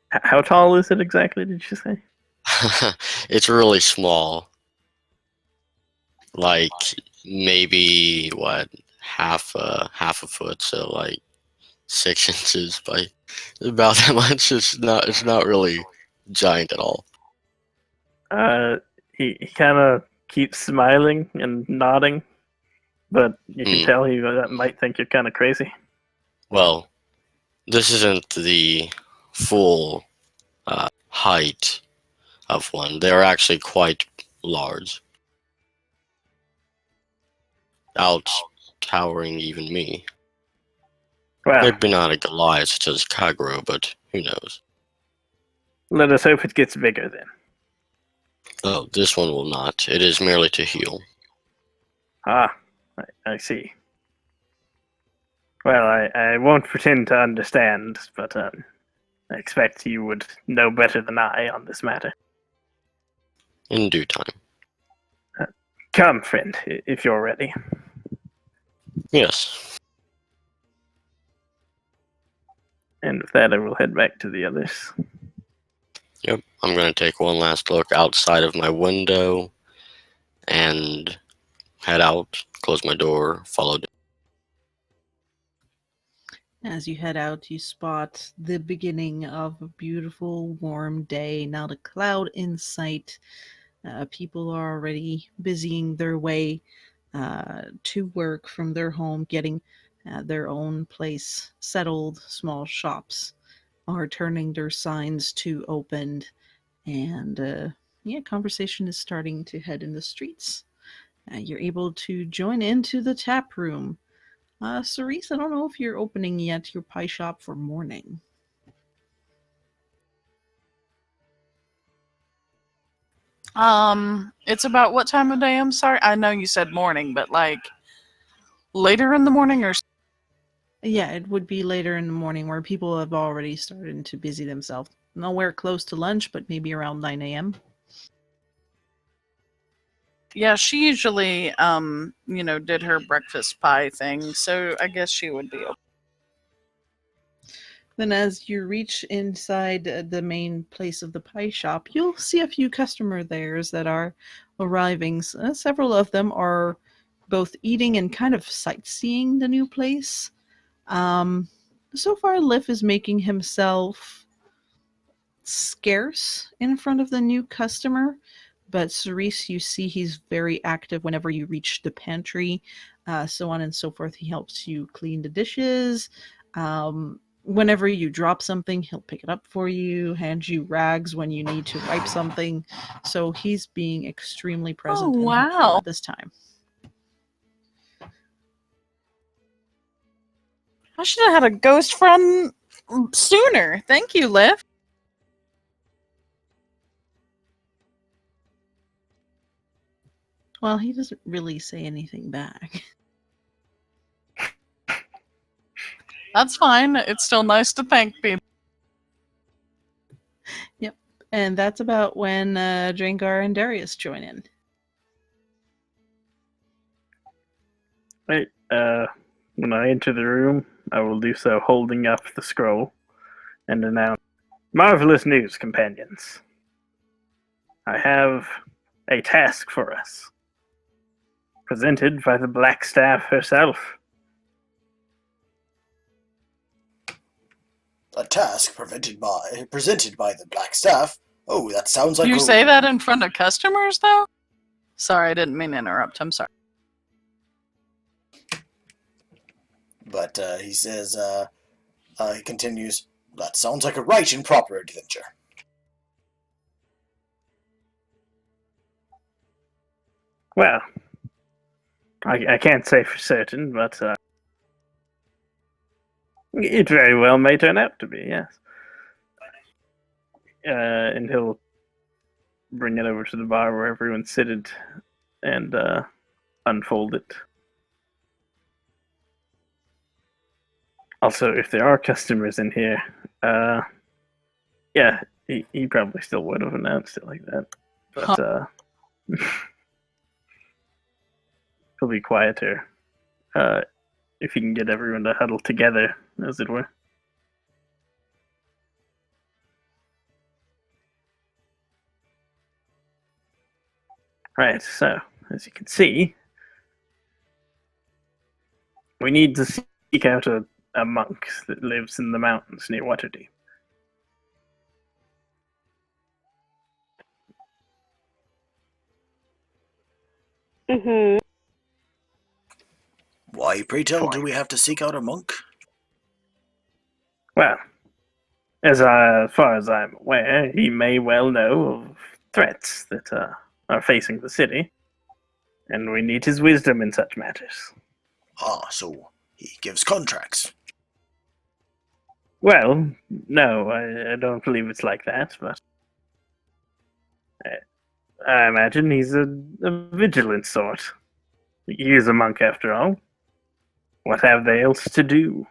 How tall is it exactly, did you say? It's really small. Like maybe half a foot, so like 6 inches by about that much. It's not really giant at all. He kind of keeps smiling and nodding, but you can tell he might think you're kind of crazy. Well, this isn't the full height of one. They're actually quite large, out towering even me. Well, Maybe not a Goliath such as Kag-Ro, but who knows? let us hope it gets bigger then. Oh, this one will not. It is merely to heal. Ah, I see. Well, I won't pretend to understand, but I expect you would know better than I on this matter. In due time. Come, friend, if you're ready. Yes. And with that, I will head back to the others. Yep. I'm going to take one last look outside of my window and head out, close my door, follow. As you head out, you spot the beginning of a beautiful, warm day. Not a cloud in sight. People are already busying their way to work from their home, getting their own place settled. Small shops are turning their signs to opened. And conversation is starting to head in the streets. You're able to join into the tap room. Cerise, I don't know if you're opening yet your pie shop for morning. It's about what time of day? I'm sorry. I know you said morning, but like later in the morning or? Yeah, it would be later in the morning where people have already started to busy themselves. Nowhere close to lunch, but maybe around 9 a.m. Yeah, she usually, did her breakfast pie thing, so I guess she would be open. Then as you reach inside the main place of the pie shop, you'll see a few customer theirs that are arriving. Several of them are both eating and kind of sightseeing the new place. So far, Liv is making himself scarce in front of the new customer. But Cerise, you see he's very active whenever you reach the pantry, so on and so forth. He helps you clean the dishes. Whenever you drop something, he'll pick it up for you, hand you rags when you need to wipe something. So he's being extremely present and helpful at this time. I should have had a ghost friend sooner. Thank you, Liv. Well, he doesn't really say anything back. That's fine. It's still nice to thank people. Yep. And that's about when Drengarr and Darius join in. Right. When I enter the room, I will do so holding up the scroll and announce, "Marvelous news, companions. I have a task for us, presented by the Black Staff herself." A task presented by the Black Staff? Oh, that sounds like You say that in front of customers, though? Sorry, I didn't mean to interrupt. I'm sorry. But he says, he continues, that sounds like a right and proper adventure. Well, I can't say for certain, but it very well may turn out to be, yes. And he'll bring it over to the bar where everyone's seated and unfold it. Also, if there are customers in here, yeah, he probably still would have announced it like that. But he'll be quieter if he can get everyone to huddle together, as it were. Right, so, as you can see, we need to seek out a monk that lives in the mountains near Waterdeep. Mm-hmm. Why, pray tell, do we have to seek out a monk? Well, as far as I'm aware, he may well know of threats that are facing the city, and we need his wisdom in such matters. Ah, so he gives contracts. Well, no, I don't believe it's like that, but I imagine he's a vigilant sort. He is a monk after all. What have they else to do?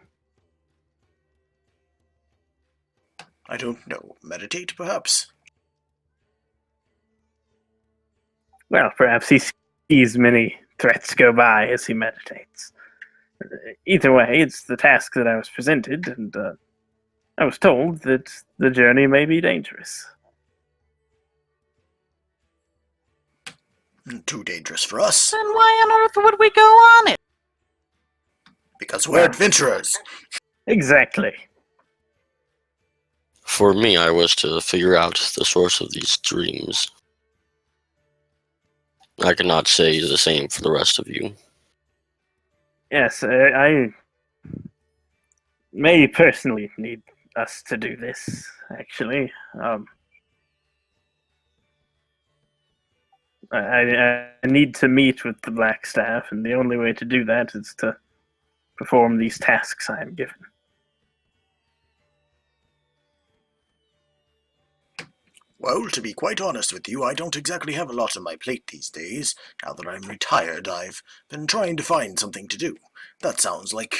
I don't know. Meditate, perhaps? Well, perhaps he sees many threats go by as he meditates. Either way, it's the task that I was presented, and I was told that the journey may be dangerous. Too dangerous for us, Then why on earth would we go on it? because we're adventurers. Exactly. For me, I was to figure out the source of these dreams. I cannot say the same for the rest of you. Yes, I may personally need us to do this, actually. I need to meet with the Black Staff, and the only way to do that is to perform these tasks I am given. Well, to be quite honest with you, I don't exactly have a lot on my plate these days. Now that I'm retired, I've been trying to find something to do. That sounds like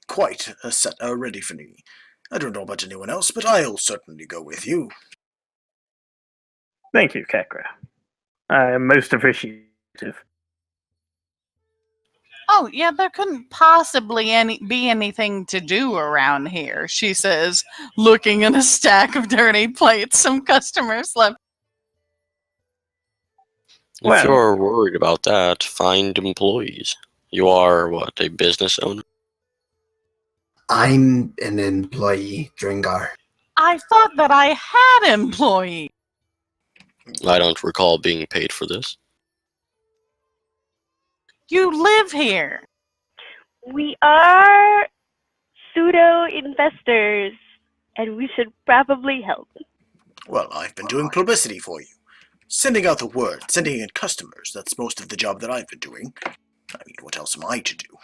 quite a set ready for me. I don't know about anyone else, but I'll certainly go with you. Thank you, Kag-Ro. I am most appreciative. Oh, yeah, there couldn't possibly be anything to do around here, she says, looking at a stack of dirty plates some customers left. If Well- you're worried about that, find employees. You are, what, a business owner? I'm an employee, Drengarr. I thought that I had employees. I don't recall being paid for this. You live here. We are pseudo-investors, and we should probably help. Well, I've been doing publicity for you. Sending out the word, sending in customers, that's most of the job that I've been doing. I mean, what else am I to do?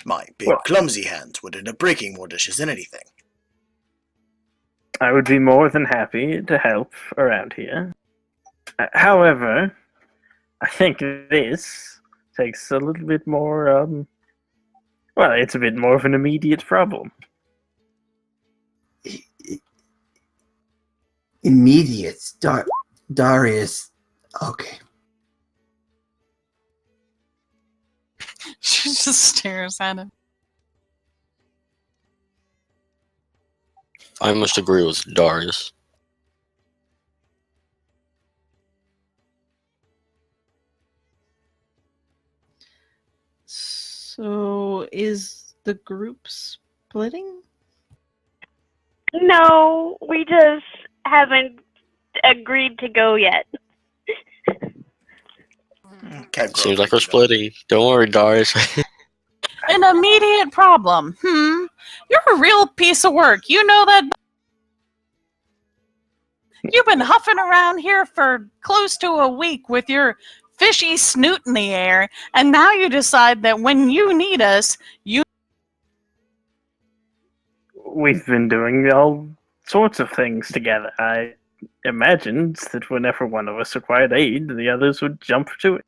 My big, Well- clumsy hands would end up breaking more dishes than anything. I would be more than happy to help around here. However, I think this takes a little bit more, well, it's a bit more of an immediate problem. Immediate. Darius. Okay. She just stares at him. I must agree with Darius. So, is the group splitting? No, we just haven't agreed to go yet. Kag-Ro Seems like we're might be splitting. Don't worry, Darius. An immediate problem. You're a real piece of work. You know that? You've been huffing around here for close to a week with your fishy snoot in the air, and now you decide that when you need us, you... We've been doing all sorts of things together. I imagined that whenever one of us required aid, the others would jump to it.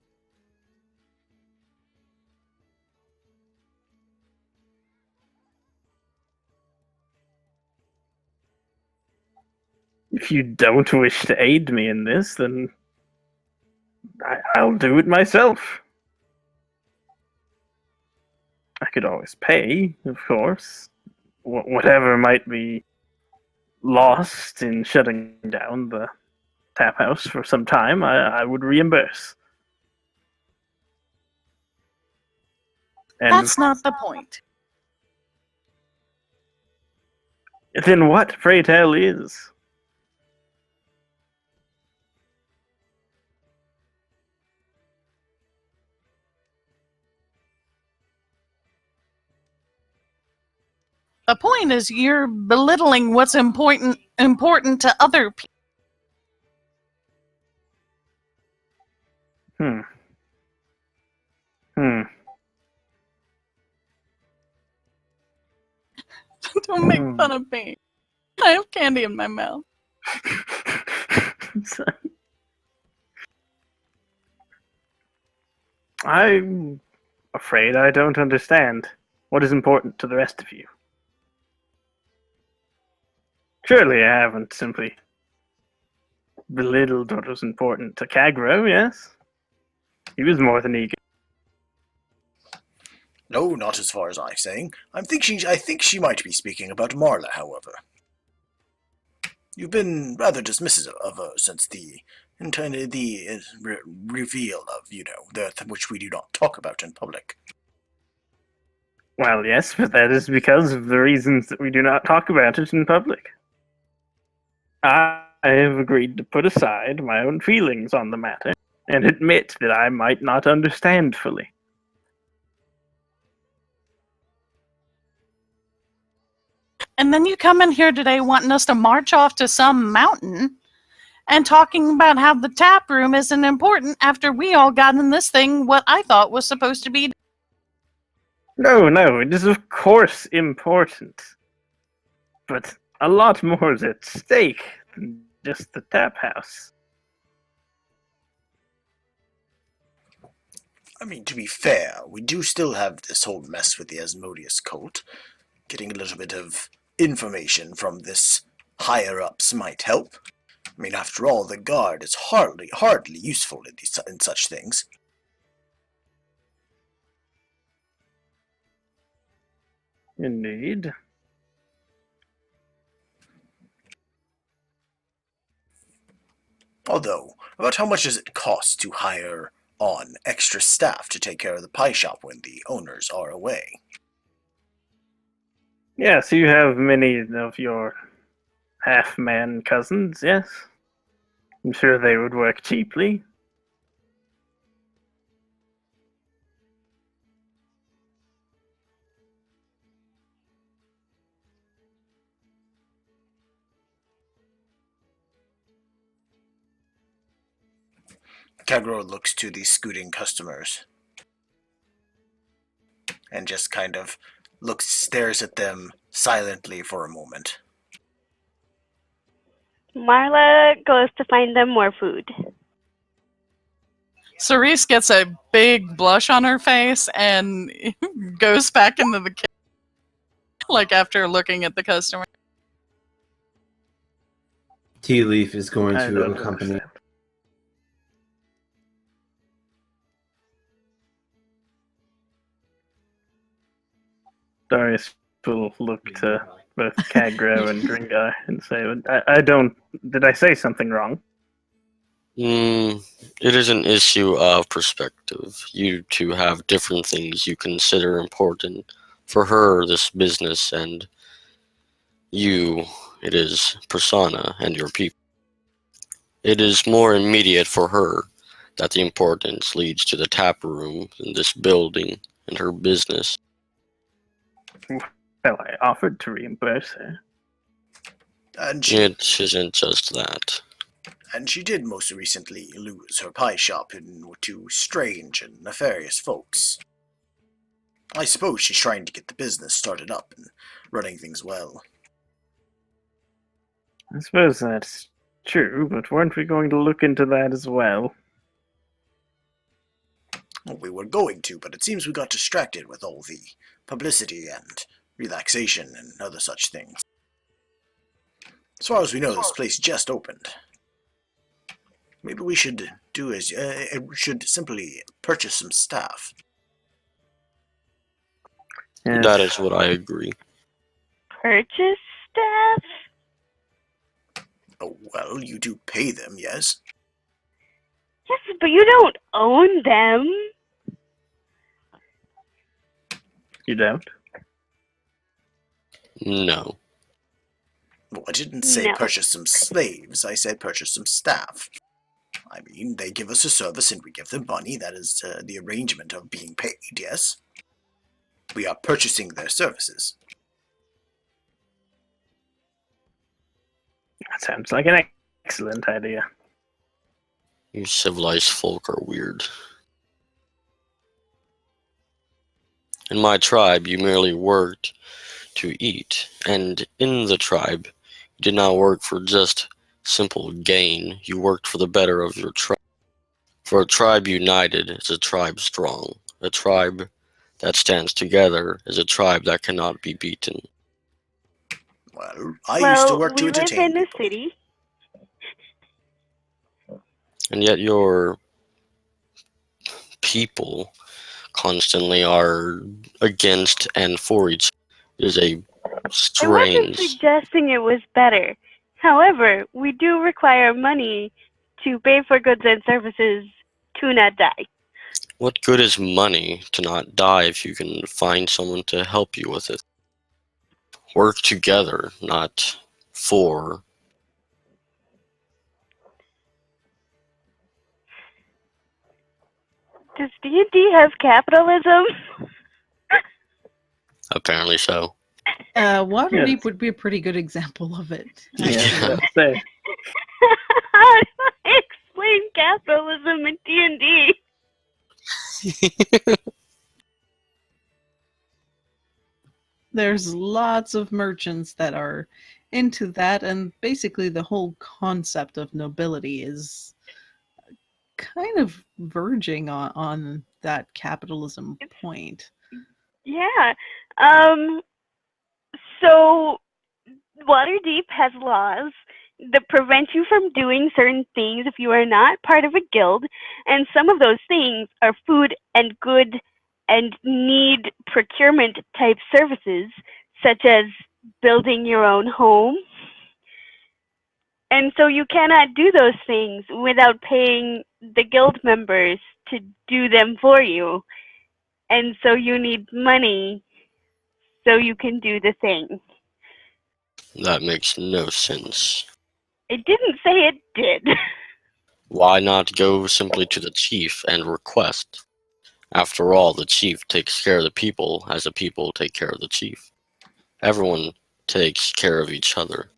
If you don't wish to aid me in this, then I'll do it myself. I could always pay, of course. Whatever might be lost in shutting down the tap house for some time, I would reimburse. And That's not the point. then what, pray tell, is? The point is you're belittling what's important to other people. Don't make fun of me. I have candy in my mouth. I'm afraid I don't understand. What is important to the rest of you? Surely I haven't simply belittled what was important to Kag-Ro, yes? He was more than eager. No, not as far as I'm saying. I think she might be speaking about Marla, however. You've been rather dismissive of her since the reveal of, which we do not talk about in public. Well, yes, but that is because of the reasons that we do not talk about it in public. I have agreed to put aside my own feelings on the matter and admit that I might not understand fully. And then you come in here today wanting us to march off to some mountain and talking about how the tap room isn't important after we all got in this thing what I thought was supposed to be. No, it is of course important. But a lot more is at stake than just the tap house. I mean, to be fair, we do still have this whole mess with the Asmodeus cult. Getting a little bit of information from this higher-ups might help. I mean, after all, the guard is hardly useful in such things. Indeed. Although, about how much does it cost to hire on extra staff to take care of the pie shop when the owners are away? Yes, you have many of your half-man cousins, yes? I'm sure they would work cheaply. Kag-Ro looks to the scooting customers and just kind of stares at them silently for a moment. Marla goes to find them more food. Cerise gets a big blush on her face and goes back into the kitchen, like after looking at the customer. TeaLeaf is going I to don't accompany. understand. Darius will look to both Kag-Ro and Drengarr and say, I don't... Did I say something wrong? It is an issue of perspective. You two have different things you consider important. For her, this business, and you, it is Persana and your people. It is more immediate for her that the importance leads to the tap room in this building and her business. Well, I offered to reimburse her. And It isn't just that. And she did most recently lose her pie shop to strange and nefarious folks. I suppose she's trying to get the business started up and running things well. I suppose that's true, but weren't we going to look into that as well? Well, we were going to, but it seems we got distracted with all the publicity and relaxation and other such things. As far as we know, this place just opened. Maybe we should should simply purchase some staff. Yes. That is what I agree. Purchase staff? Oh, well, you do pay them, yes? Yes, but you don't own them. You don't? No. Well, I didn't say No. purchase some slaves, I said purchase some staff. I mean, they give us a service and we give them money. That is the arrangement of being paid, yes? We are purchasing their services. That sounds like an excellent idea. You civilized folk are weird. In my tribe, you merely worked to eat, and in the tribe, you did not work for just simple gain. You worked for the better of your tribe. For a tribe united is a tribe strong. A tribe that stands together is a tribe that cannot be beaten. Well, I used to work to we live entertain in a people. city. And yet your people constantly are against and for each other. It is a I wasn't strange... suggesting it was better. However, we do require money to pay for goods and services to not die. What good is money to not die if you can find someone to help you with it? Work together, not for. Does D&D have capitalism? Apparently so. Waterdeep Yes. would be a pretty good example of it. Yes, Yeah. that's it. How do I explain capitalism in D&D? There's lots of merchants that are into that, and basically the whole concept of nobility is kind of verging on that capitalism point. Yeah. So Waterdeep has laws that prevent you from doing certain things if you are not part of a guild, and some of those things are food and good and need procurement type services, such as building your own home. And so you cannot do those things without paying the guild members to do them for you. And so you need money so you can do the thing. That makes no sense. It didn't say it did. Why not go simply to the chief and request? After all, the chief takes care of the people as the people take care of the chief. Everyone takes care of each other.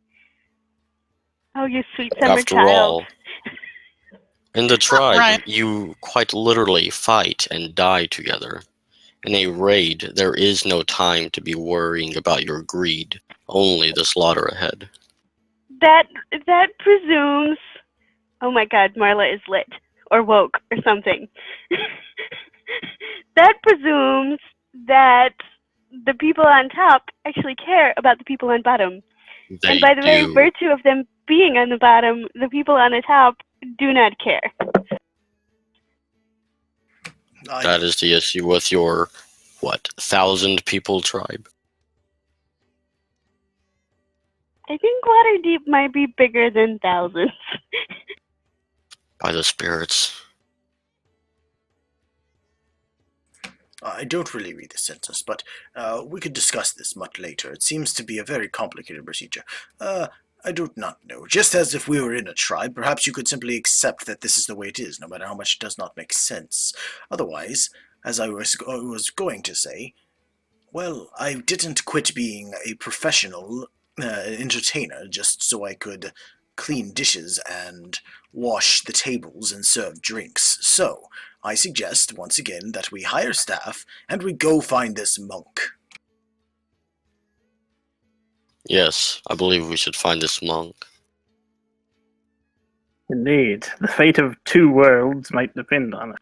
Oh, you sweet summer After child. all, in the tribe, Right. you quite literally fight and die together. In a raid, there is no time to be worrying about your greed, only the slaughter ahead. That presumes. Oh my God, Marla is lit or woke or something. That presumes that the people on top actually care about the people on bottom. They And by the very do. virtue of them being on the bottom, the people on the top do not care. That is the issue with your, 1,000 people tribe? I think Waterdeep might be bigger than thousands. By the spirits. I don't really read the census, but we could discuss this much later. It seems to be a very complicated procedure. I do not know. Just as if we were in a tribe, perhaps you could simply accept that this is the way it is, no matter how much it does not make sense. Otherwise, as I was going to say, well, I didn't quit being a professional entertainer just so I could clean dishes and wash the tables and serve drinks. So, I suggest, once again, that we hire staff and we go find this monk. Yes, I believe we should find this monk. Indeed. The fate of 2 worlds might depend on it.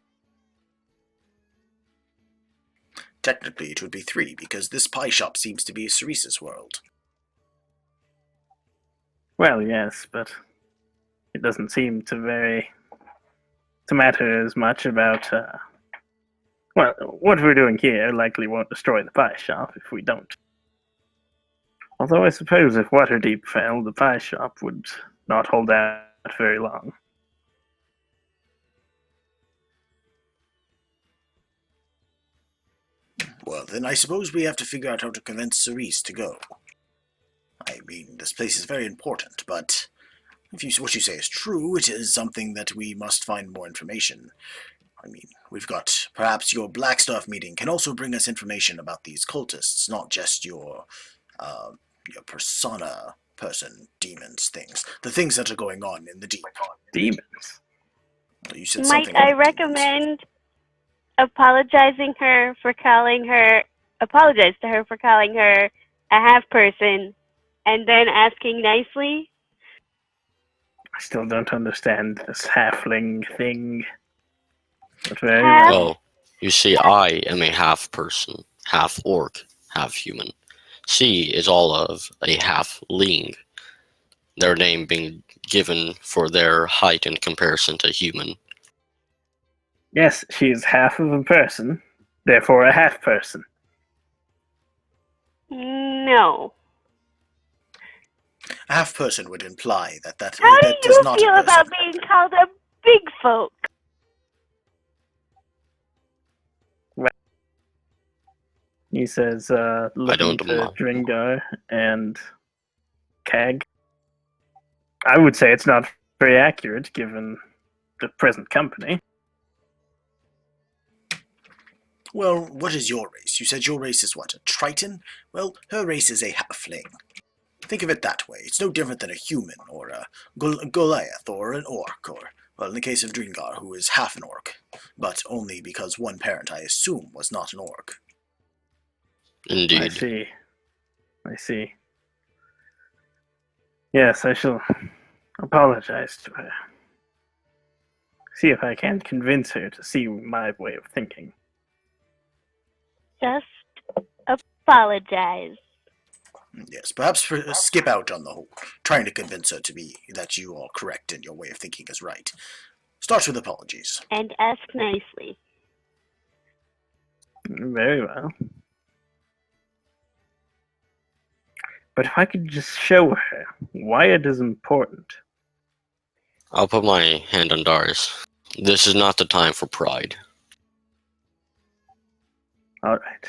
Technically, it would be 3, because this pie shop seems to be Cerise's world. Well, yes, but it doesn't seem to matter as much about, well, what we're doing here likely won't destroy the pie shop if we don't. Although I suppose if Waterdeep fell, the pie shop would not hold out very long. Well, then I suppose we have to figure out how to convince Cerise to go. I mean, this place is very important, but if what you say is true, it is something that we must find more information. I mean, we've got, perhaps your Blackstaff meeting can also bring us information about these cultists, not just your persona person, demons, things. The things that are going on in the deep. Demons? You said Might something I about recommend apologize to her for calling her a half person and then asking nicely? I still don't understand this halfling thing. But very Half- well. Well, you see, I am a half person, half orc, half human. She is all of a halfling, their name being given for their height in comparison to human. Yes, she is half of a person, therefore a half person. No. A half person would imply that How do that is you not feel a about person. being called a big folk? He says, looking don't to mind. Drengarr and Kag. I would say it's not very accurate given the present company. Well, what is your race? You said your race is what, a Triton? Well, her race is a halfling. Think of it that way. It's no different than a human, or a Goliath, or an orc, or, well, in the case of Drengarr, who is half an orc, but only because one parent, I assume, was not an orc. Indeed. I see. Yes, I shall apologize to her. See if I can convince her to see my way of thinking. Just apologize. Yes, perhaps skip out on the whole trying to convince her to be that you are correct and your way of thinking is right. Start with apologies. And ask nicely. Very well. But if I could just show her why it is important. I'll put my hand on Darius. This is not the time for pride. All right.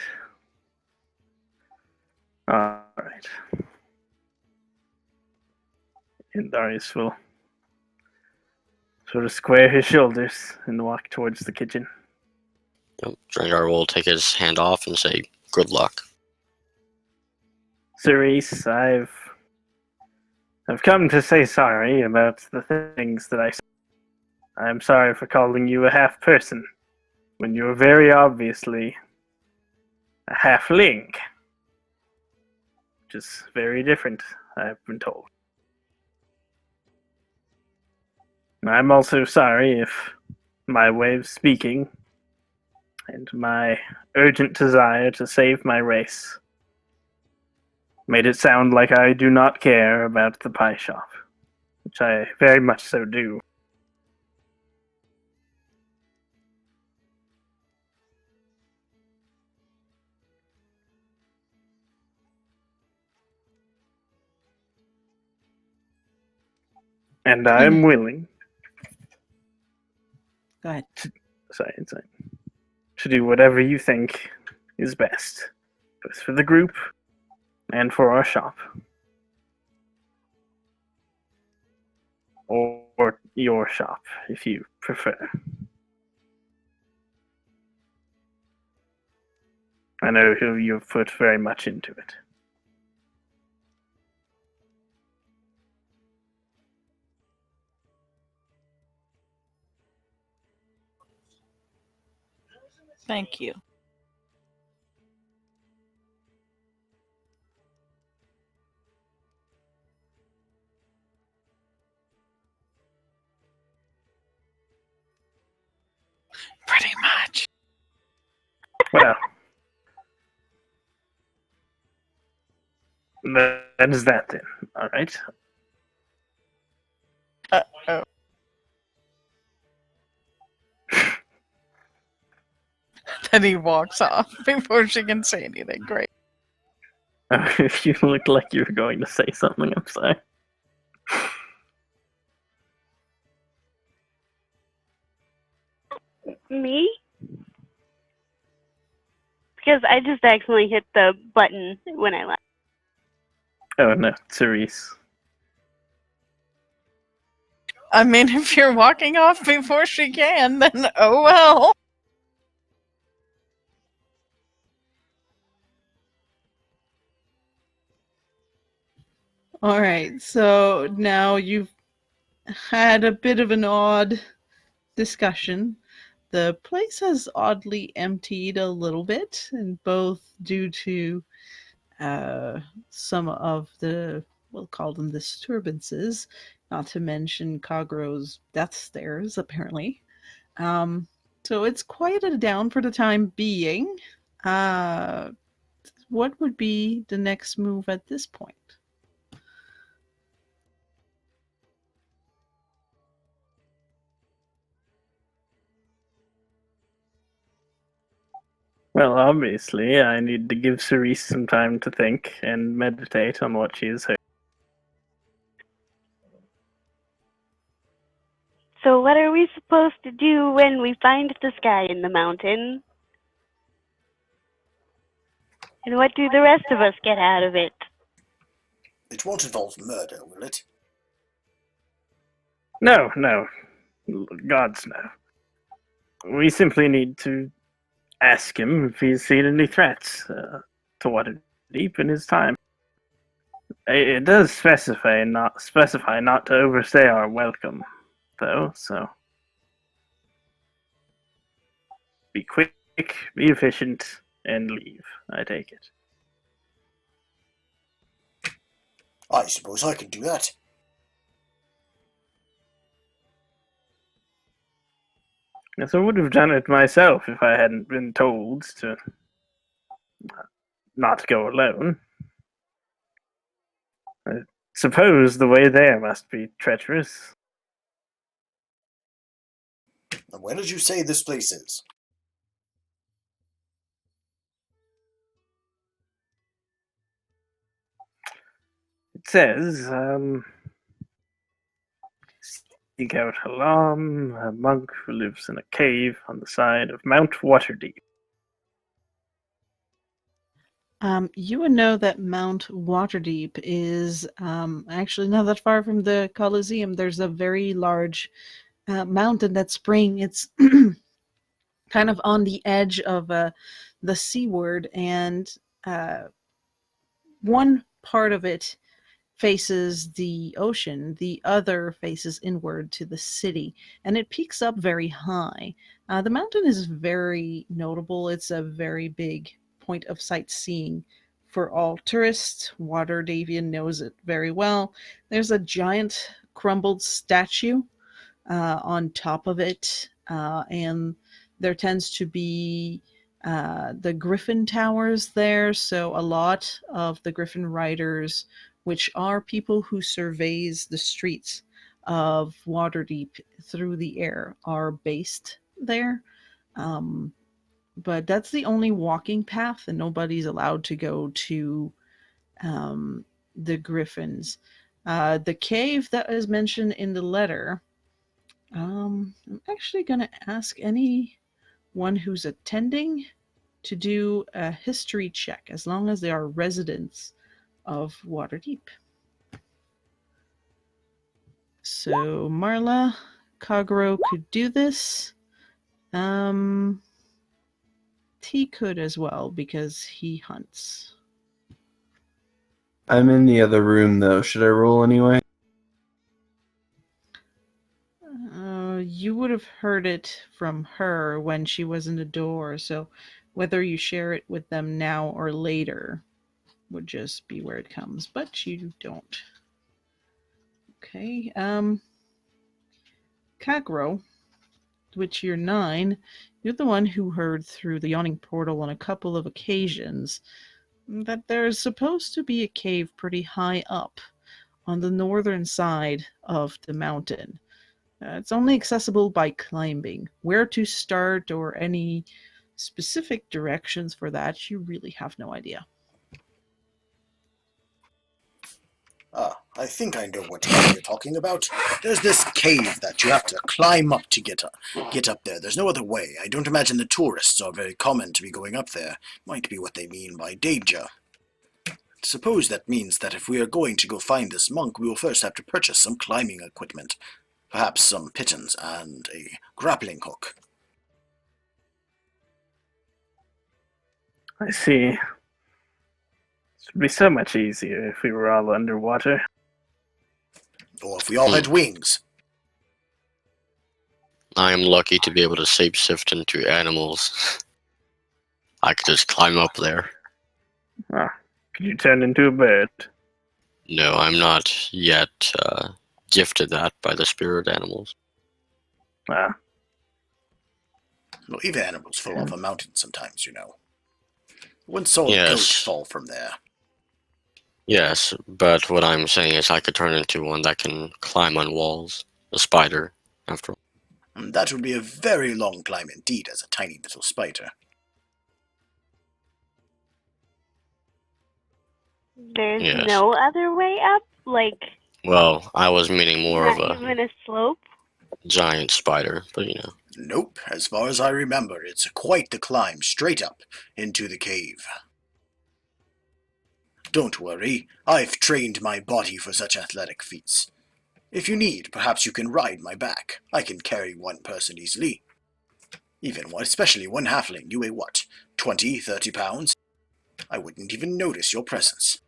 All right. And Darius will sort of square his shoulders and walk towards the kitchen. Yep. Drengarr will take his hand off and say, "Good luck." Cerise, I've come to say sorry about the things that I said. I'm sorry for calling you a half person when you're very obviously a halfling, which is very different, I've been told. I'm also sorry if my way of speaking and my urgent desire to save my race made it sound like I do not care about the pie shop, which I very much so do. And I'm willing Go ahead. to do whatever you think is best, both for the group and for our shop. Or your shop, if you prefer. I know you've put very much into it. Thank you. Pretty much. Well, that is that then. All right. Uh-oh. Then he walks off before she can say anything. Great. If you looked like you were going to say something, I'm sorry. Me? Because I just accidentally hit the button when I left. Oh no, Cerise. I mean, if you're walking off before she can, then oh well. All right, so now you've had a bit of an odd discussion. The place has oddly emptied a little bit, and both due to some of the, we'll call them disturbances, not to mention Kag-Ro's death stares, apparently. So it's quieted down for the time being. What would be the next move at this point? Well, obviously, I need to give Cerise some time to think and meditate on what she has heard. So what are we supposed to do when we find this guy in the mountain? And what do the rest of us get out of it? It won't involve murder, will it? No, gods no. We simply need to ask him if he's seen any threats to Waterdeep in his time. It does specify not to overstay our welcome, though. So be quick, be efficient, and leave. I take it. I suppose I can do that. Yes, I would have done it myself if I hadn't been told to not go alone. I suppose the way there must be treacherous. And where did you say this place is? It says, seek out Halam, a monk who lives in a cave on the side of Mount Waterdeep. You would know that Mount Waterdeep is actually not that far from the Colosseum. There's a very large mountain that's spring. It's kind of on the edge of the seaward, and one part of it faces the ocean, the other faces inward to the city, and it peaks up very high. The mountain is very notable. It's a very big point of sightseeing for all tourists. Waterdevian knows it very well. There's a giant crumbled statue on top of it, and there tends to be the Griffin Towers there, so a lot of the Griffin Riders, which are people who surveys the streets of Waterdeep through the air, are based there. But that's the only walking path, and nobody's allowed to go to the Griffins. The cave that is mentioned in the letter, I'm actually going to ask anyone who's attending to do a history check, as long as they are residents of Waterdeep. So Marla, Kag-Ro could do this. T could as well, because he hunts. I'm in the other room, though. Should I roll anyway? You would have heard it from her when she was in the door, so whether you share it with them now or later would just be where it comes, but you don't. Okay, Kag-Ro, which you're 9, you're the one who heard through the yawning portal on a couple of occasions that there's supposed to be a cave pretty high up on the northern side of the mountain. It's only accessible by climbing. Where to start or any specific directions for that, you really have no idea. I think I know what cave you're talking about. There's this cave that you have to climb up to get up there. There's no other way. I don't imagine the tourists are very common to be going up there. Might be what they mean by danger. Suppose that means that if we are going to go find this monk, we will first have to purchase some climbing equipment. Perhaps some pitons and a grappling hook. I see. It would be so much easier if we were all underwater. Or if we all had wings. I am lucky to be able to shapeshift into animals. I could just climb up there. Ah, Could you turn into a bird? No, I'm not yet gifted that by the spirit animals. Ah, Well, even animals fall off a mountain sometimes, you know. One saw a goat Yes. fall from there. Yes, but what I'm saying is I could turn into one that can climb on walls. A spider, after all. And that would be a very long climb indeed as a tiny little spider. There's Yes. no other way up? Like, Well, I was meaning more of not a even a slope? giant spider, but you know. Nope, as far as I remember, it's quite the climb straight up into the cave. Don't worry, I've trained my body for such athletic feats. If you need, perhaps you can ride my back. I can carry one person easily. Especially one halfling. You weigh what, 20, 30 pounds? I wouldn't even notice your presence.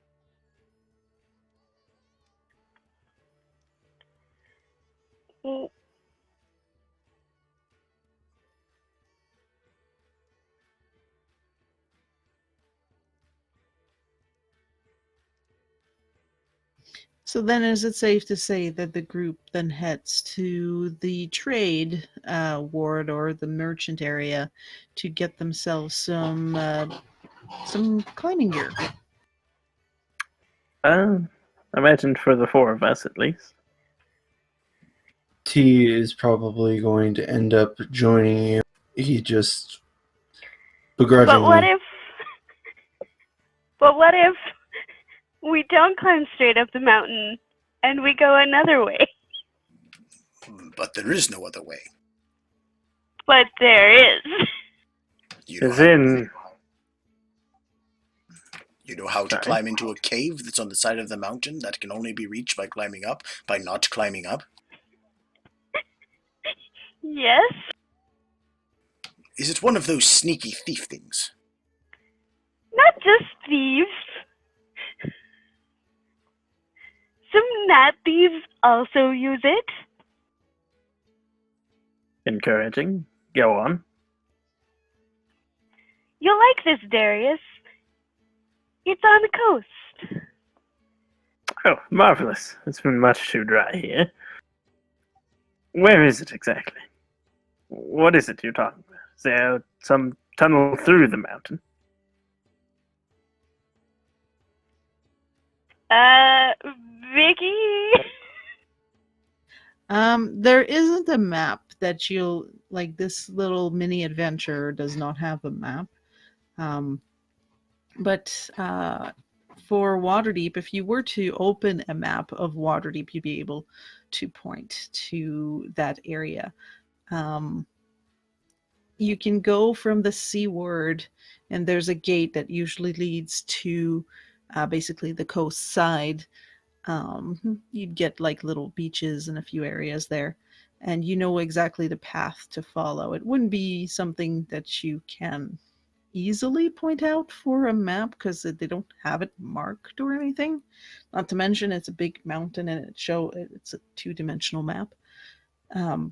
Mm, So then, is it safe to say that the group then heads to the trade ward or the merchant area to get themselves some climbing gear? I imagine for the four of us at least. T is probably going to end up joining you. He just begrudgingly. But what if we don't climb straight up the mountain and we go another way? But there is no other way. But there is. You know As how, in, you know how to Sorry? climb into a cave that's on the side of the mountain that can only be reached by not climbing up? Yes? Is it one of those sneaky thief things? Not just thieves. Some not thieves also use it. encouraging. Go on. You'll like this, Darius. It's on the coast. Oh, marvelous. It's been much too dry here. Where is it exactly? What is it you're talking about? Is there some tunnel through the mountain? Vicky? There isn't a map that you'll like. This little mini adventure does not have a map. But for Waterdeep, if you were to open a map of Waterdeep, you'd be able to point to that area. You can go from the seaward, and there's a gate that usually leads to basically the coast side. You'd get like little beaches and a few areas there, and you know exactly the path to follow. It wouldn't be something that you can easily point out for a map because they don't have it marked or anything. Not to mention it's a big mountain and it's a two-dimensional map.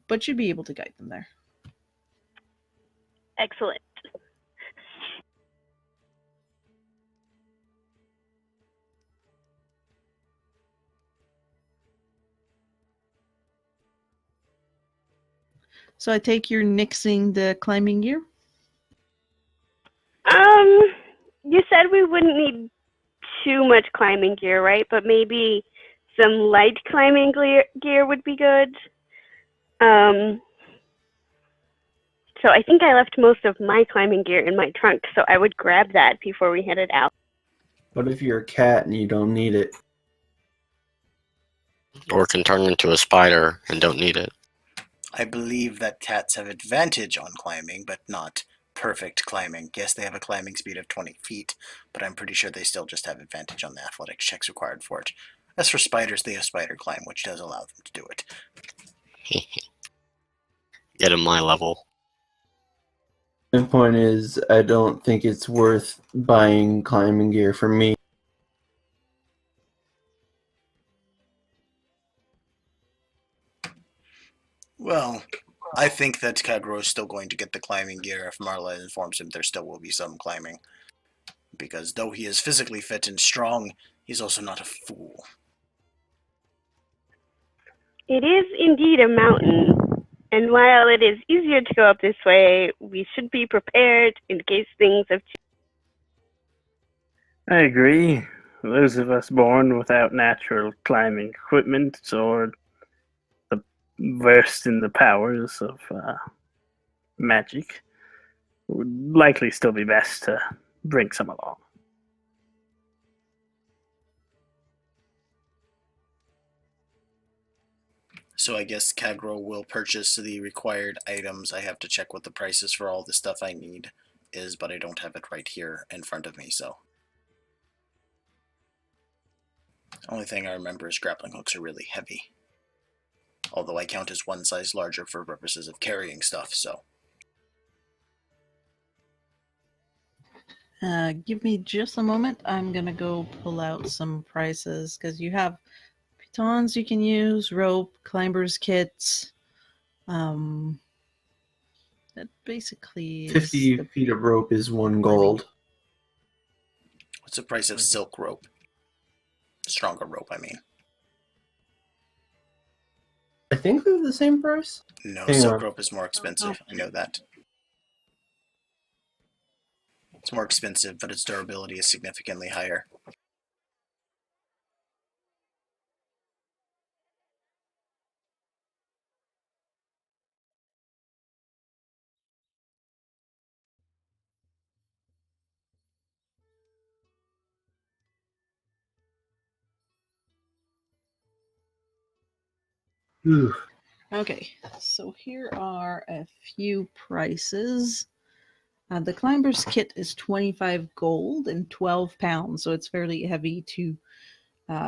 But you'd be able to guide them there. Excellent. So I take you're nixing the climbing gear? You said we wouldn't need too much climbing gear, right? But maybe some light climbing gear would be good. So I think I left most of my climbing gear in my trunk, so I would grab that before we headed out. What if you're a cat and you don't need it? Or can turn into a spider and don't need it. I believe that cats have advantage on climbing, but not perfect climbing. Yes, they have a climbing speed of 20 feet, but I'm pretty sure they still just have advantage on the athletics checks required for it. As for spiders, they have spider climb, which does allow them to do it. Get in my level. The point is, I don't think it's worth buying climbing gear for me. Well, I think that Kag-Ro is still going to get the climbing gear if Marla informs him there still will be some climbing. because though he is physically fit and strong, he's also not a fool. It is indeed a mountain, and while it is easier to go up this way, we should be prepared in case things have changed. I agree. Those of us born without natural climbing equipment or the versed in the powers of magic would likely still be best to bring some along. So I guess Kag-Ro will purchase the required items. I have to check what the prices for all the stuff I need is, but I don't have it right here in front of me, so. Only thing I remember is grappling hooks are really heavy. Although I count as one size larger for purposes of carrying stuff, so. Give me just a moment. I'm gonna go pull out some prices because you have pitons you can use, rope, climbers kits. That basically is 50 feet of rope is 1 gold. What's the price of silk rope? Stronger rope, I mean. I think they're the same price. No, Hang silk on. rope is more expensive. I know that. It's more expensive, but its durability is significantly higher. Whew. Okay, so here are a few prices. The climber's kit is 25 gold and 12 pounds, so it's fairly heavy to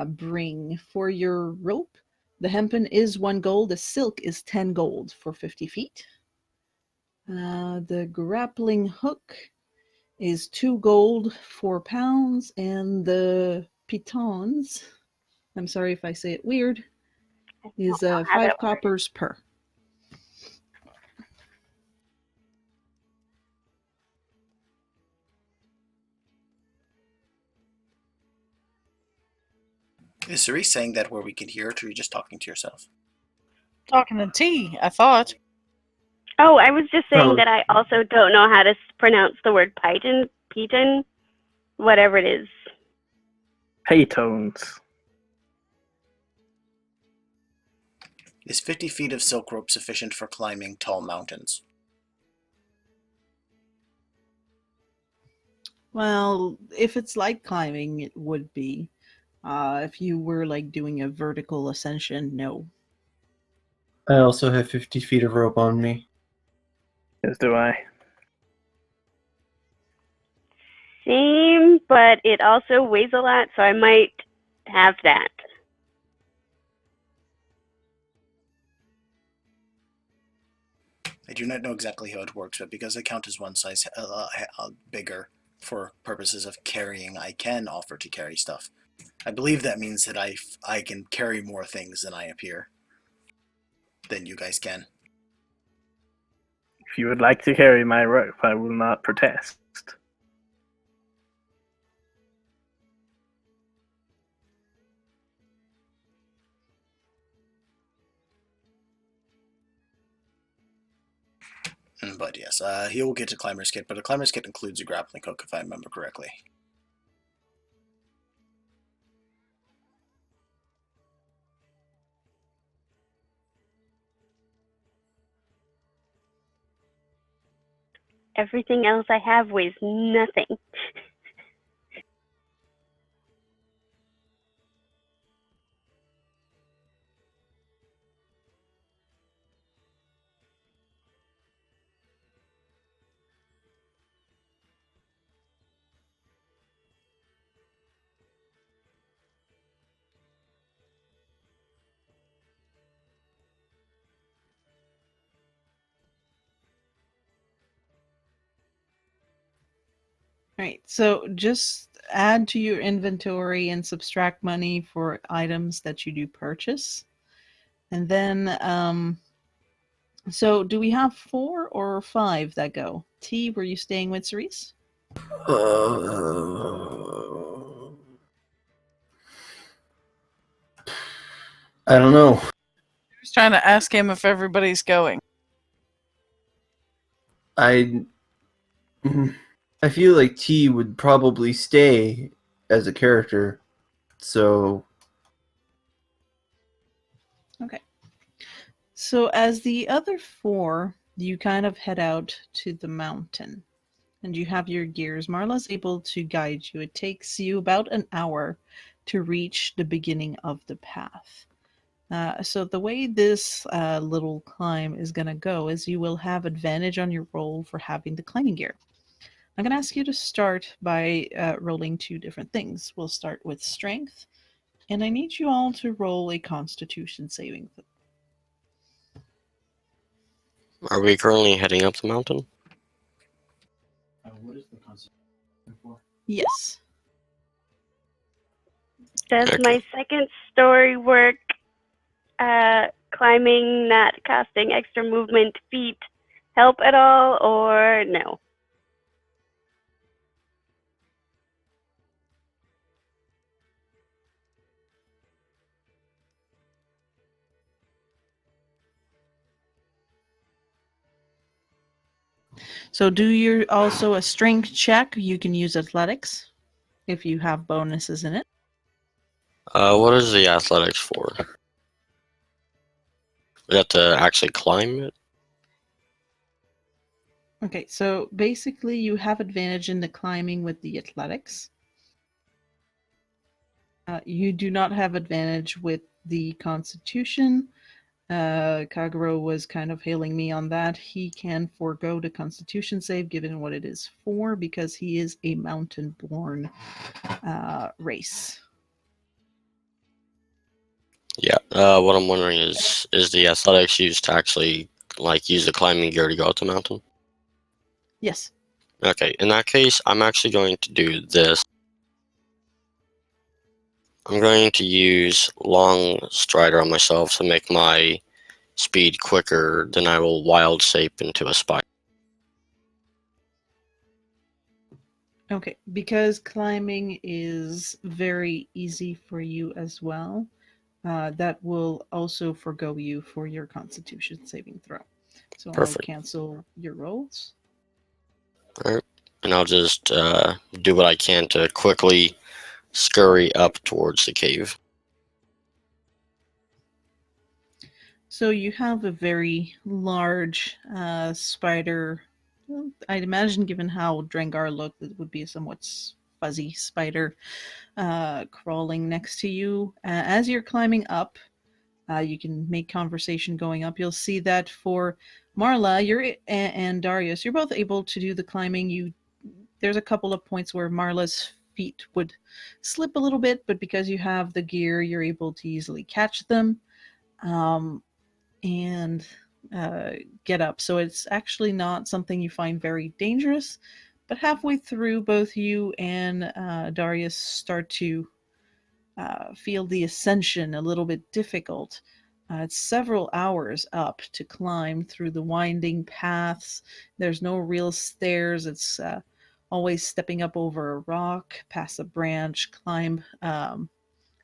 bring. For your rope, the hempen is 1 gold, the silk is 10 gold for 50 feet. The grappling hook is 2 gold, 4 pounds, and the pitons, I'm sorry if I say it weird, is how 5 that works. coppers per. Is Cerise saying that where we can hear it, or are you just talking to yourself? Talking to T, I thought. Oh, I was just saying Oh. that I also don't know how to pronounce the word piton, whatever it is. Paytones. Is 50 feet of silk rope sufficient for climbing tall mountains? Well, if it's like climbing, it would be. If you were like doing a vertical ascension, no. I also have 50 feet of rope on me. As do I. Same, but it also weighs a lot, so I might have that. I do not know exactly how it works, but because I count as one size bigger for purposes of carrying, I can offer to carry stuff. I believe that means that I can carry more things than I appear. Than you guys can. If you would like to carry my rope, I will not protest. But yes, he will get a climber's kit, but a climber's kit includes a grappling hook, if I remember correctly. Everything else I have weighs nothing. Right, so just add to your inventory and subtract money for items that you do purchase. And then, so do we have 4 or 5 that go? T, were you staying with Cerise? I don't know. Who's trying to ask him if everybody's going? I feel like T would probably stay as a character, so Okay. So as the other four, you kind of head out to the mountain. And you have your gears. Marla's able to guide you. It takes you about an hour to reach the beginning of the path. So the way this little climb is going to go is you will have advantage on your roll for having the climbing gear. I'm going to ask you to start by rolling two different things. We'll start with strength, and I need you all to roll a constitution saving throw. Are we currently heading up the mountain? What is the constitution for? Yes. Does Okay. my second story work climbing, not casting extra movement feet help at all, or no? So do you also a strength check? You can use athletics if you have bonuses in it. What is the athletics for? We have to actually climb it? Okay, so basically you have advantage in the climbing with the athletics. You do not have advantage with the constitution. Kag-Ro was kind of hailing me on that. He can forego the constitution save given what it is for because he is a mountain-born race. Yeah. What I'm wondering is the athletics used to actually use the climbing gear to go up the mountain? Yes. Okay. In that case, I'm actually going to do this. I'm going to use long strider on myself to make my speed quicker. Then I will wild shape into a spider. Okay, because climbing is very easy for you as well, that will also forgo you for your constitution saving throw. So I'll Perfect. cancel your rolls. All right. And I'll just do what I can to quickly scurry up towards the cave. So you have a very large spider. Well, I'd imagine, given how Drengarr looked, it would be a somewhat fuzzy spider crawling next to you. As you're climbing up, you can make conversation going up. You'll see that for Marla, and Darius, you're both able to do the climbing. There's a couple of points where Marla's feet would slip a little bit, but because you have the gear, you're able to easily catch them. And get up. So it's actually not something you find very dangerous, but halfway through, both you and Darius start to feel the ascension a little bit difficult. It's several hours up to climb through the winding paths. There's no real stairs. It's always stepping up over a rock, past a branch, climb a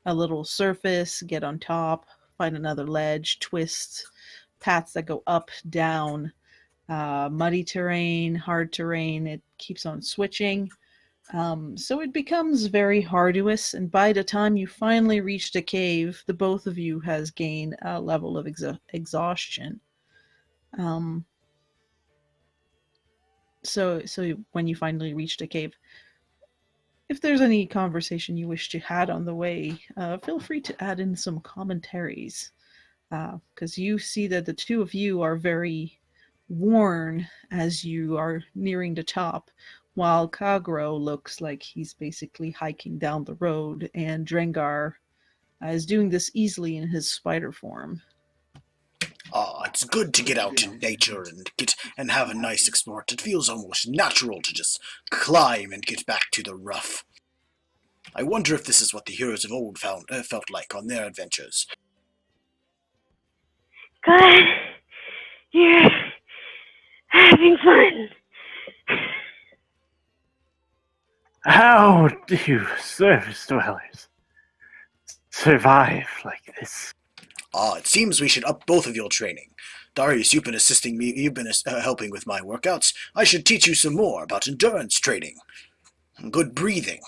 little surface, get on top, find another ledge, twist, paths that go up, down, muddy terrain, hard terrain. It keeps on switching. So it becomes very arduous, and by the time you finally reach the cave, the both of you has gained a level of exhaustion. So when you finally reach the cave, if there's any conversation you wish to had on the way, feel free to add in some commentaries, because you see that the two of you are very worn as you are nearing the top, while Kag-Ro looks like he's basically hiking down the road, and Drengarr is doing this easily in his spider form. It's good to get out in nature and have a nice experience. It feels almost natural to just climb and get back to the rough. I wonder if this is what the heroes of old felt like on their adventures. Good. You're having fun. How do you surface dwellers survive like this? It seems we should up both of your training. Darius, you've been assisting me, you've been helping with my workouts. I should teach you some more about endurance training. Good breathing.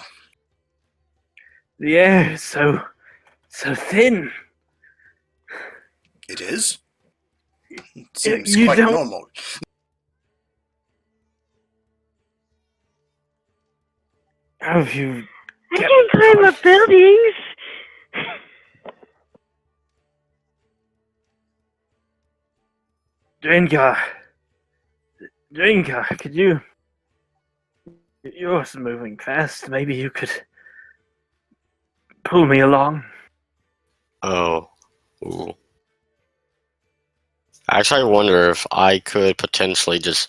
The air is so thin. It is? It seems You quite don't- normal. How have you I kept can climb up buildings. Drengarr, could you... You're moving fast. Maybe you could pull me along. Oh. Ooh. Actually, I wonder if I could potentially just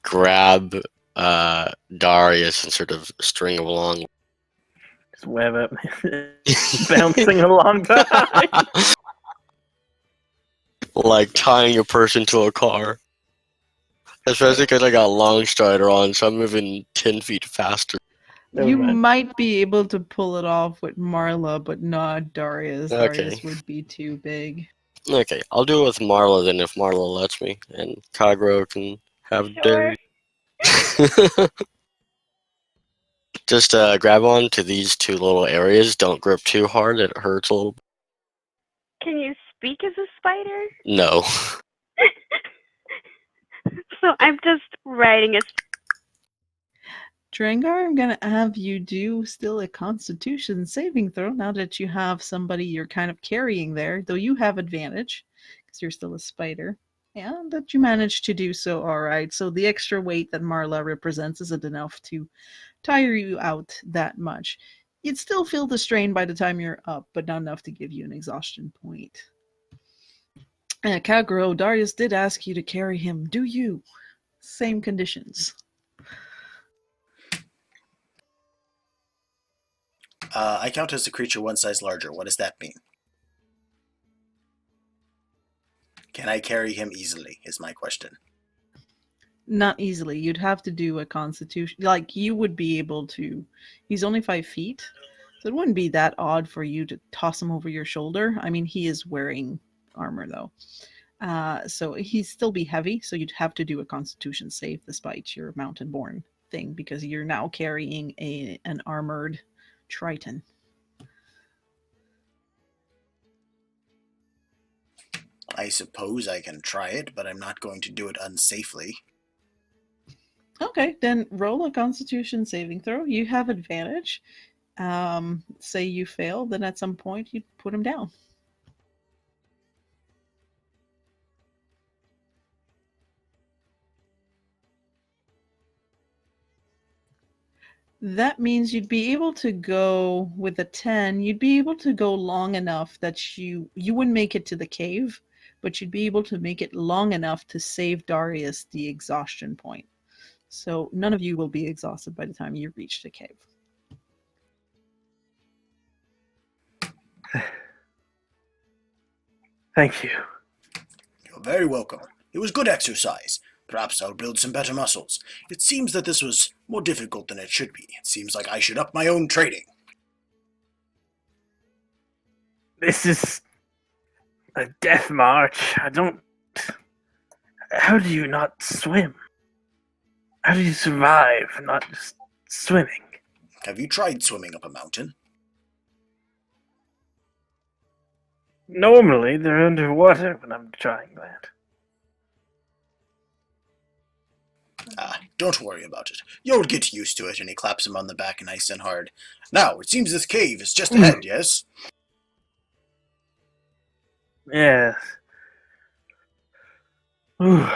grab Darius and sort of string him along. Just web up, bouncing along behind. Like tying a person to a car. Especially because I got long strider on, so I'm moving 10 feet faster. Never You mind. might be able to pull it off with Marla, but not Darius. Okay. Darius would be too big. Okay, I'll do it with Marla then if Marla lets me, and Kag-Ro can have Sure. Darius. Just grab on to these two little areas. Don't grip too hard; it hurts a little. Can you speak as a spider? No. So I'm just writing a. Drengarr, I'm gonna have you do still a Constitution saving throw now that you have somebody you're kind of carrying there, though you have advantage because you're still a spider, and that you managed to do so all right. So the extra weight that Marla represents isn't enough to tire you out that much. You'd still feel the strain by the time you're up, but not enough to give you an exhaustion point. Kag-Ro, Darius did ask you to carry him. Do you? Same conditions. I count as a creature one size larger. What does that mean? Can I carry him easily, is my question. Not easily. You'd have to do a Constitution. Like, you would be able to. He's only 5 feet, so it wouldn't be that odd for you to toss him over your shoulder. I mean, he is wearing armor, though. So he'd still be heavy, so you'd have to do a Constitution save despite your mountain-born thing, because you're now carrying an armored Triton. I suppose I can try it, but I'm not going to do it unsafely. Okay, then roll a Constitution saving throw. You have advantage. Say you fail, then at some point you put him down. That means you'd be able to go with a 10. You'd be able to go long enough that you wouldn't make it to the cave, but you'd be able to make it long enough to save Darius the exhaustion point. So none of you will be exhausted by the time you reach the cave. Thank you. You're very welcome. It was good exercise. Perhaps I'll build some better muscles. It seems that this was more difficult than it should be. It seems like I should up my own training. This is a death march. I don't... How do you not swim? How do you survive not just swimming? Have you tried swimming up a mountain? Normally, they're underwater when I'm trying that. Don't worry about it. You'll get used to it. And he claps him on the back nice and hard. Now, it seems this cave is just ahead, yes? Yes. Ooh.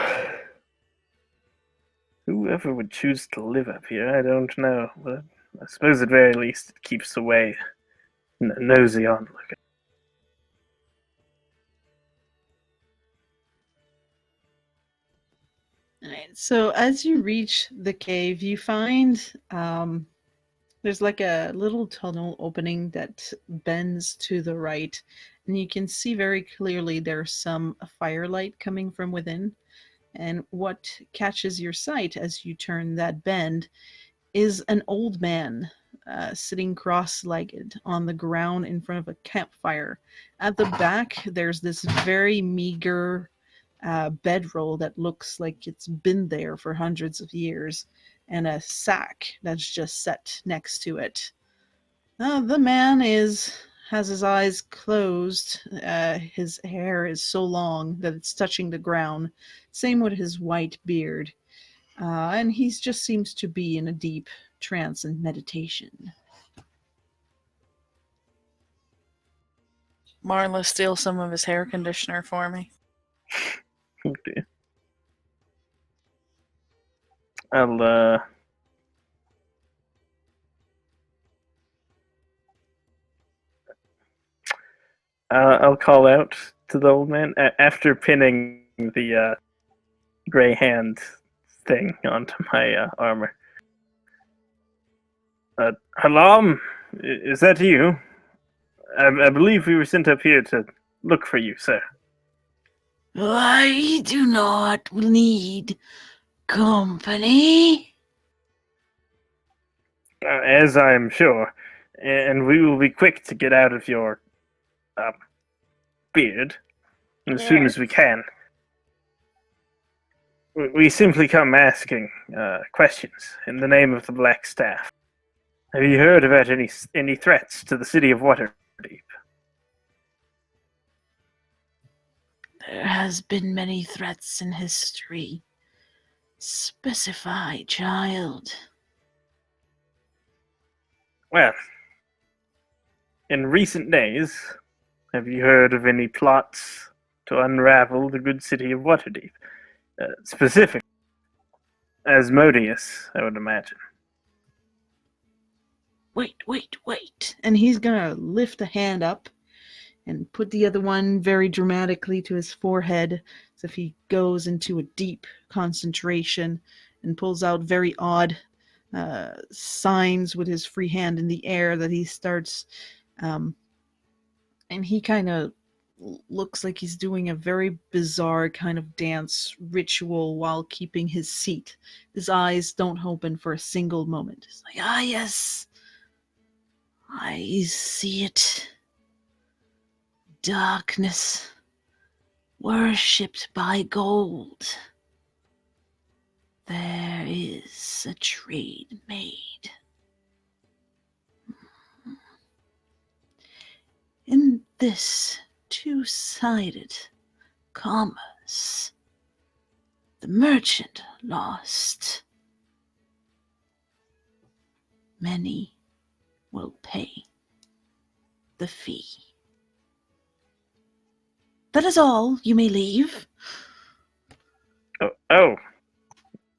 Whoever would choose to live up here, I don't know. But I suppose at very least it keeps away nosy onlooker. Alright, so as you reach the cave, you find there's like a little tunnel opening that bends to the right, and you can see very clearly there's some firelight coming from within. And what catches your sight as you turn that bend is an old man sitting cross-legged on the ground in front of a campfire. At the back, there's this very meager bedroll that looks like it's been there for hundreds of years, and a sack that's just set next to it. The man has his eyes closed. His hair is so long that it's touching the ground. Same with his white beard. And he just seems to be in a deep trance and meditation. Marla, steal some of his hair conditioner for me. Okay. I'll I'll call out to the old man after pinning the gray hand thing onto my armor. Halam, is that you? I believe we were sent up here to look for you, sir. I do not need company. As I am sure, and we will be quick to get out of your beard as soon as we can. We simply come asking questions in the name of the Black Staff. Have you heard about any threats to the city of Waterdeep? There has been many threats in history. Specify, child. Well, in recent days, have you heard of any plots to unravel the good city of Waterdeep? Specifically, Asmodeus, I would imagine. Wait. And he's gonna lift a hand up and put the other one very dramatically to his forehead as if he goes into a deep concentration and pulls out very odd signs with his free hand in the air that he starts and he kind of looks like he's doing a very bizarre kind of dance ritual while keeping his seat. His eyes don't open for a single moment. It's like, Ah, yes. I see it. Darkness, worshipped by gold. There is a trade made. In this two-sided commerce, the merchant lost. Many will pay the fee. That is all. You may leave.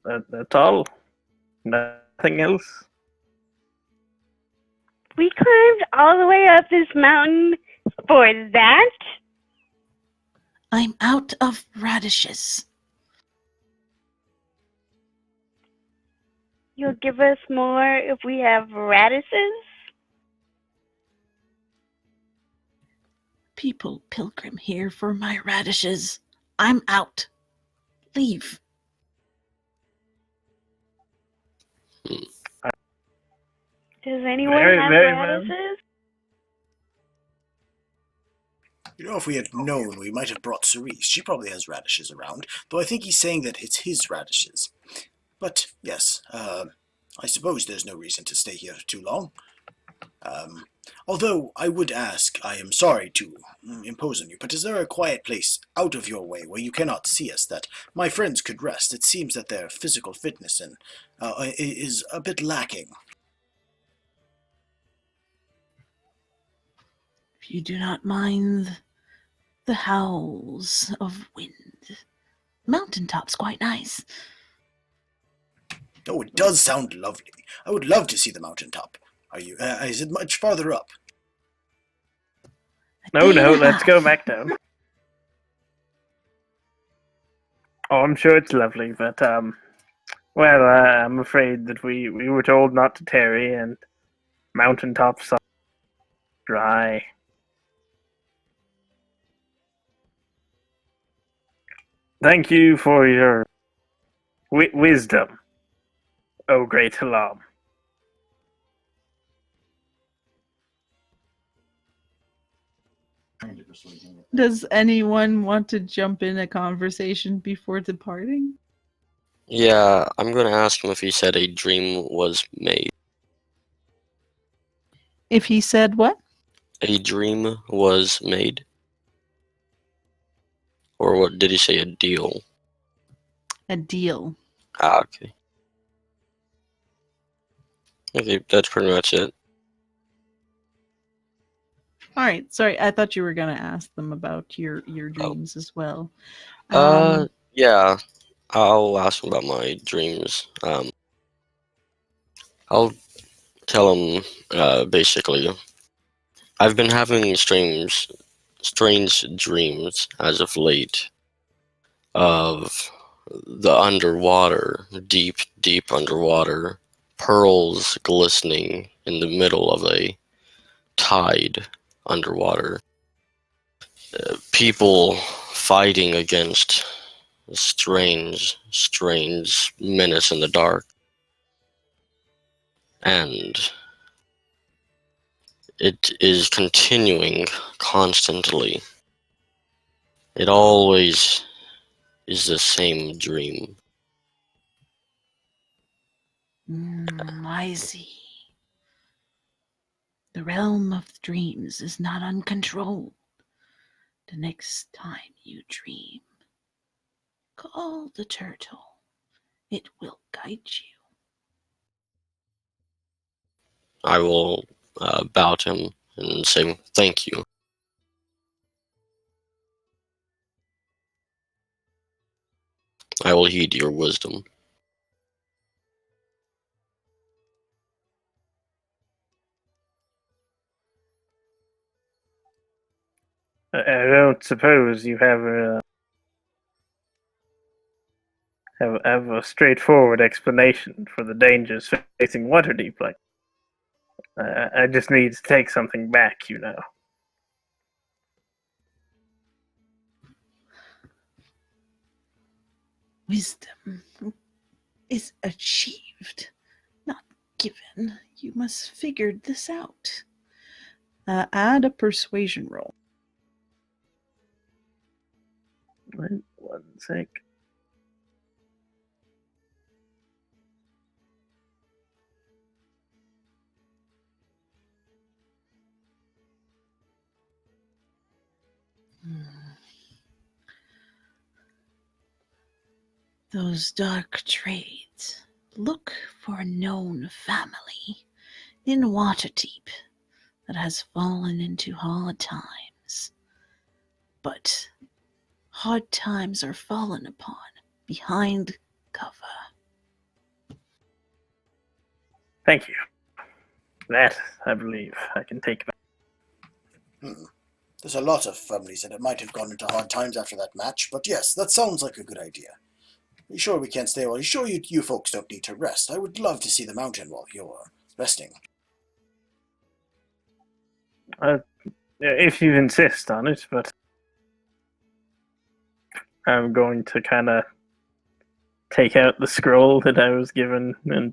That's all? Nothing else? We climbed all the way up this mountain for that? I'm out of radishes. You'll give us more if we have radishes? People pilgrim here for my radishes. I'm out. Leave. Does anyone Very, have very radishes? You know, if we had known, we might have brought Cerise. She probably has radishes around, though I think he's saying that it's his radishes. But, yes, I suppose there's no reason to stay here too long. Although, I would ask, I am sorry to impose on you, but is there a quiet place out of your way where you cannot see us that my friends could rest? It seems that their physical fitness is a bit lacking. If you do not mind the howls of wind. Mountaintop's quite nice. Oh, it does sound lovely. I would love to see the mountaintop. Are you? Is it much farther up? No, let's go back down. Oh, I'm sure it's lovely, but, well, I'm afraid that we were told not to tarry, and mountaintops are dry. Thank you for your wisdom, oh great Halam. Does anyone want to jump in a conversation before departing? Yeah, I'm gonna ask him if he said a dream was made. If he said what? A dream was made? Or what did he say, a deal? A deal. Ah, okay. Okay, that's pretty much it. All right. Sorry, I thought you were gonna ask them about your Oh. dreams as well. Yeah. I'll ask him about my dreams. I'll tell him, basically, I've been having strange dreams as of late of the underwater, deep, deep underwater, pearls glistening in the middle of a tide underwater. People fighting against a strange menace in the dark. And it is continuing constantly. It always is the same dream. I see. The realm of dreams is not uncontrolled. The next time you dream, call the turtle. It will guide you. I will bow to him and say thank you. I will heed your wisdom. I don't suppose you have a straightforward explanation for the dangers facing Waterdeep. Like, I just need to take something back, you know. Wisdom is achieved, not given. You must figure this out. Add a persuasion roll. Wait, 1 sec. Those dark trades. Look for a known family in Waterdeep that has fallen into hard times. But hard times are fallen upon behind cover. Thank you. That, I believe, I can take back. There's a lot of families that might have gone into hard times after that match, but yes, that sounds like a good idea. Are you sure we can't stay? Are you sure you folks don't need to rest? I would love to see the mountain while you're resting. If you insist on it, but I'm going to kind of take out the scroll that I was given and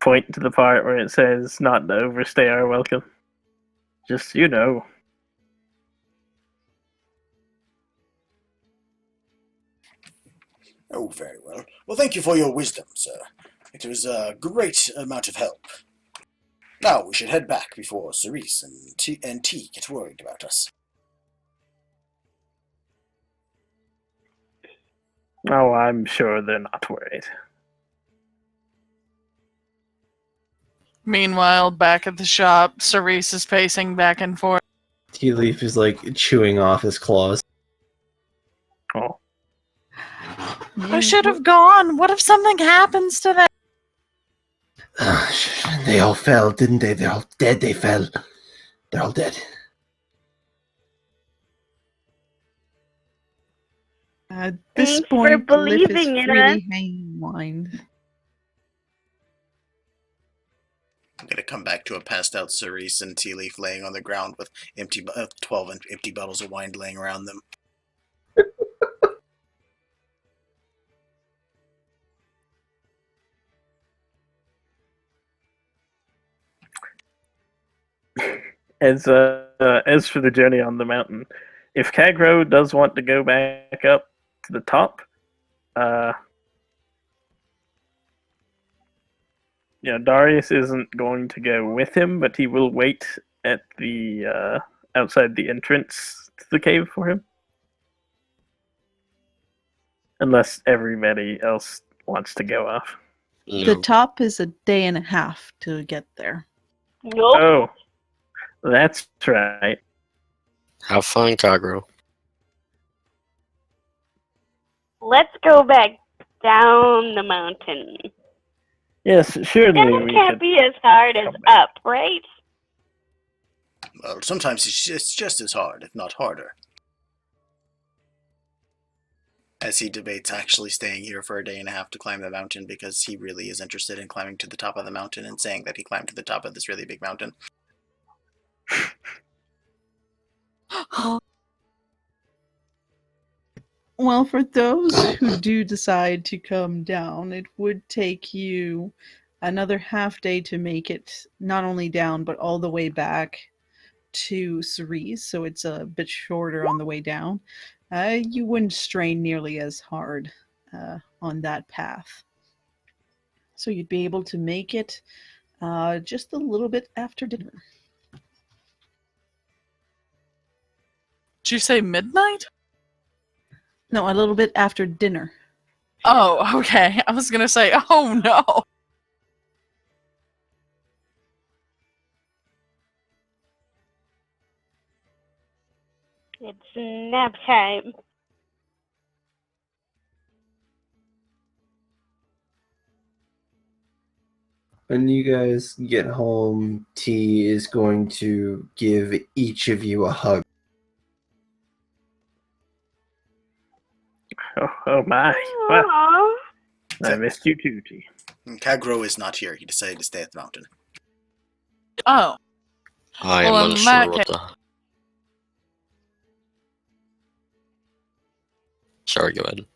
point to the part where it says not to overstay our welcome. Just, you know. Oh, very well. Well, thank you for your wisdom, sir. It was a great amount of help. Now we should head back before Cerise and T get worried about us. Oh, I'm sure they're not worried. Meanwhile, back at the shop, Cerise is pacing back and forth. TeaLeaf is like chewing off his claws. Oh, I should have gone. What if something happens to them? They all fell, didn't they? They're all dead. They fell. They're all dead. At this Thanks point, for the lift is believing in freely us. hanging wide. I'm gonna come back to a passed out Cerise and TeaLeaf laying on the ground with 12 empty bottles of wine laying around them. as as for the journey on the mountain, if Kag-Ro does want to go back up to the top, Darius isn't going to go with him, but he will wait at the outside the entrance to the cave for him. Unless everybody else wants to go off. The No. top is a day and a half to get there. Nope. Oh, that's right. Have fun, Kag-Ro. Let's go back down the mountain. Yes, surely Down we can't could. be as hard as up, right? Well, sometimes it's just as hard, if not harder. As he debates actually staying here for a day and a half to climb the mountain because he really is interested in climbing to the top of the mountain and saying that he climbed to the top of this really big mountain. Well, for those who do decide to come down, it would take you another half day to make it not only down, but all the way back to Cerise, so it's a bit shorter on the way down. You wouldn't strain nearly as hard on that path. So you'd be able to make it just a little bit after dinner. Did you say midnight? No, a little bit after dinner. Oh, okay. I was gonna say, oh no. It's nap time. When you guys get home, T is going to give each of you a hug. Oh my. Well, Aww. I missed you too, T. Kag-Ro is not here. He decided to stay at the mountain. Oh. I am Well, in unsure that what the... Sorry, go ahead.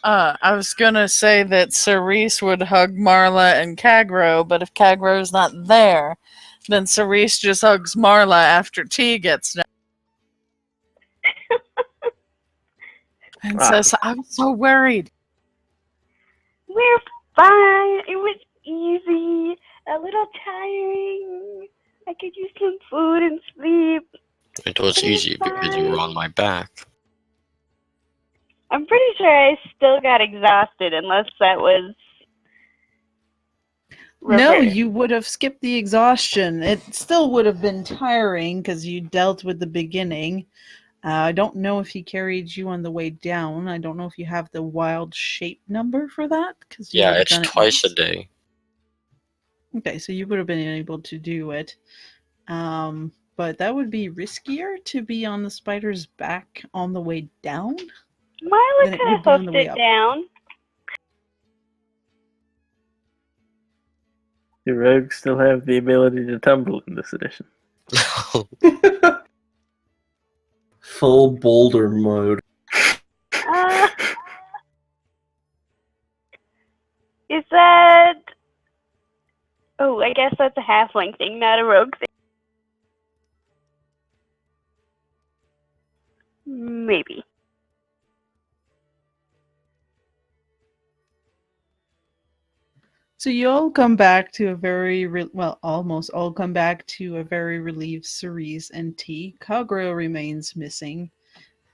I was gonna say that Cerise would hug Marla and Kag-Ro, but if Kag-Ro's not there, then Cerise just hugs Marla after T gets down. And says, I was so worried. We're fine. It was easy. A little tiring. I could use some food and sleep. It was easy because you were on my back. I'm pretty sure I still got exhausted, unless that was No, reversed. you would have skipped the exhaustion. It still would have been tiring because you dealt with the beginning. I don't know if he carried you on the way down. I don't know if you have the wild shape number for that. Yeah, it's twice a day. Okay, so you would have been able to do it. But that would be riskier to be on the spider's back on the way down. Marla Then it could would have be on the hoofed way it up. down. Do rogues still have the ability to tumble in this edition? Full boulder mode. Is that... Oh, I guess that's a halfling thing, not a rogue thing. Maybe. So you all come back to a very, almost all come back to a very relieved Cerise and T. Kag-Ro remains missing.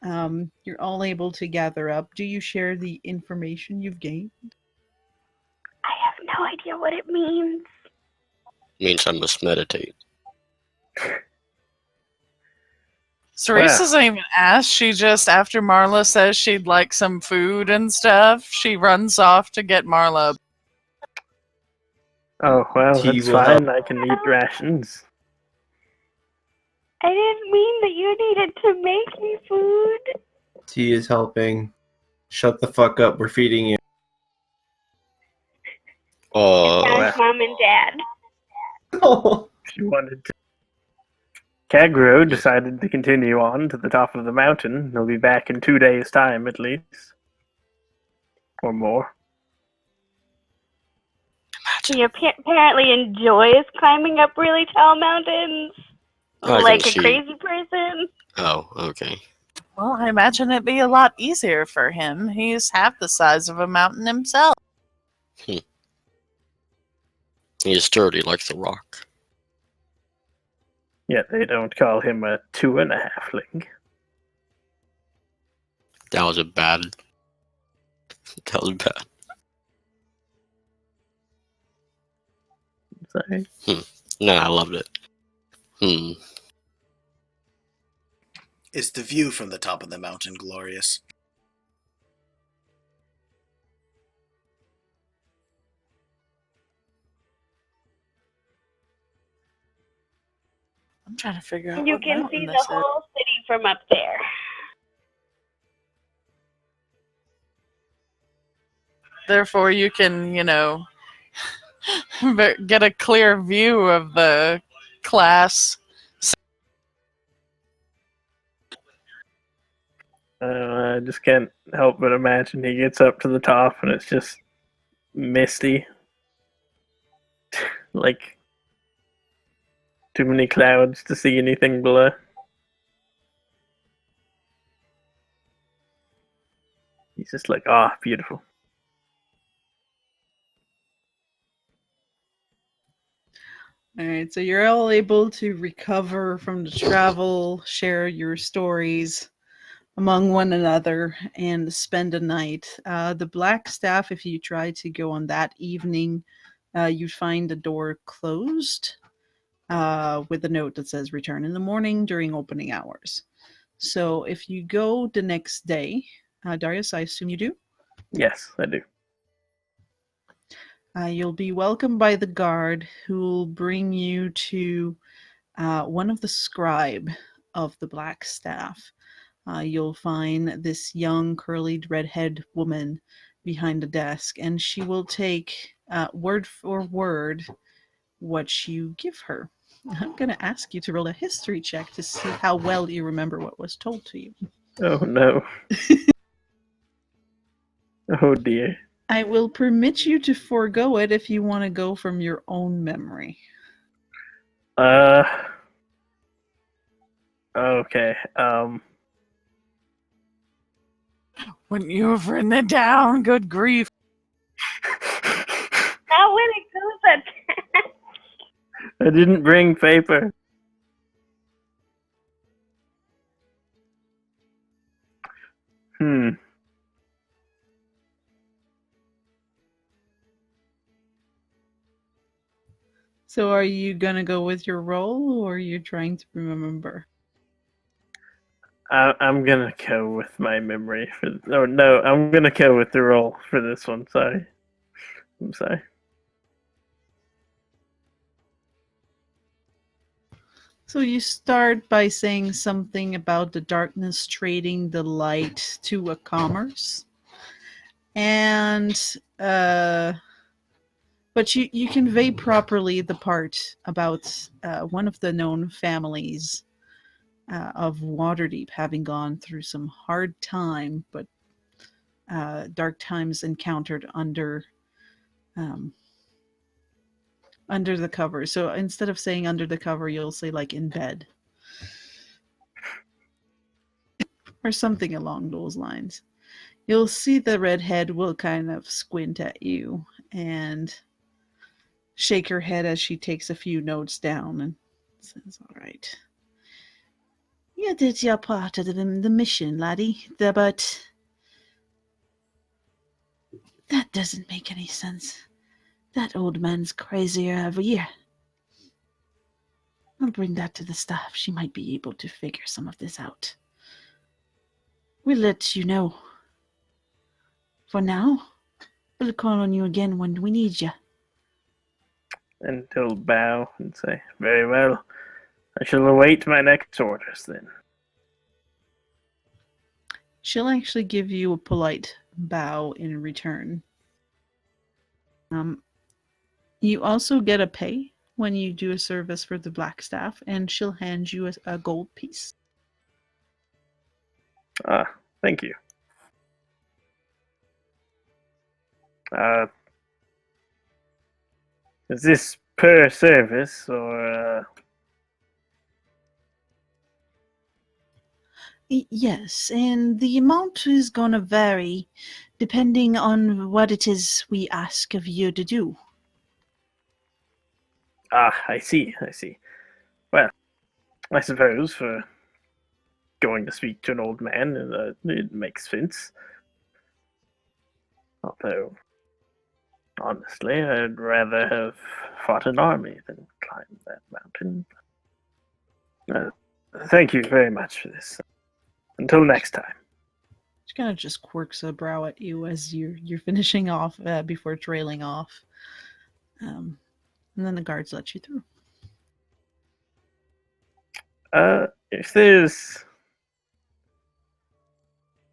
You're all able to gather up. Do you share the information you've gained? I have no idea what it means. Means I must meditate. Cerise doesn't even ask. She just, after Marla says she'd like some food and stuff, she runs off to get Marla. Oh, well, T that's will fine. help. I can eat rations. I didn't mean that you needed to make me food. T is helping. Shut the fuck up, we're feeding you. Sounds Mom and Dad. Oh. She wanted to. Kag-Ro decided to continue on to the top of the mountain. He'll be back in 2 days' time, at least. Or more. He apparently enjoys climbing up really tall mountains. I can Like a see. crazy person? Oh, okay. Well, I imagine it'd be a lot easier for him. He's half the size of a mountain himself. He is sturdy like the rock. Yet they don't call him a 2.5-ling. That was a bad. That was bad. Sorry. No, I loved it. Is the view from the top of the mountain glorious? I'm trying to figure out You what can mountain see this the is. whole city from up there. Therefore, you can, get a clear view of the class. I just can't help but imagine he gets up to the top and it's just misty. Like, too many clouds to see anything below. He's just like, beautiful. All right, so you're all able to recover from the travel, share your stories among one another, and spend a night. The Black Staff, if you try to go on that evening, you'd find the door closed with a note that says return in the morning during opening hours. So if you go the next day, Darius, I assume you do? Yes, I do. You'll be welcomed by the guard who will bring you to one of the scribe of the Black Staff. You'll find this young, curly, redhead woman behind the desk, and she will take word for word what you give her. I'm going to ask you to roll a history check to see how well you remember what was told to you. Oh no. Oh dear. I will permit you to forego it if you want to go from your own memory. Okay. Wouldn't you have written it down? Good grief. Not when it goes at that. I didn't bring paper. So are you going to go with your roll, or are you trying to remember? I'm gonna go with my memory for. Oh no, I'm gonna go with the roll for this one. Sorry. I'm sorry. So you start by saying something about the darkness trading the light to a commerce. And but you convey properly the part about one of the known families of Waterdeep having gone through some hard time, but dark times encountered under the cover. So instead of saying under the cover, you'll say like in bed. Or something along those lines. You'll see the redhead will kind of squint at you and shake her head as she takes a few notes down and says, all right. You did your part of the mission, laddie, but that doesn't make any sense. That old man's crazier every year. I'll bring that to the staff. She might be able to figure some of this out. We'll let you know. For now, we'll call on you again when we need you. And he'll bow and say, "Very well. I shall await my next orders then." She'll actually give you a polite bow in return. You also get a pay when you do a service for the Black Staff, and she'll hand you a gold piece. Thank you. Is this per service or? Yes, and the amount is gonna vary depending on what it is we ask of you to do. Ah, I see, I see. Well, I suppose for going to speak to an old man, it makes sense. Although, honestly, I'd rather have fought an army than climbed that mountain. Uh, Thank you very much for this. Until next time. She kind of just quirks a brow at you as you're finishing off before trailing off. And then the guards let you through. If there's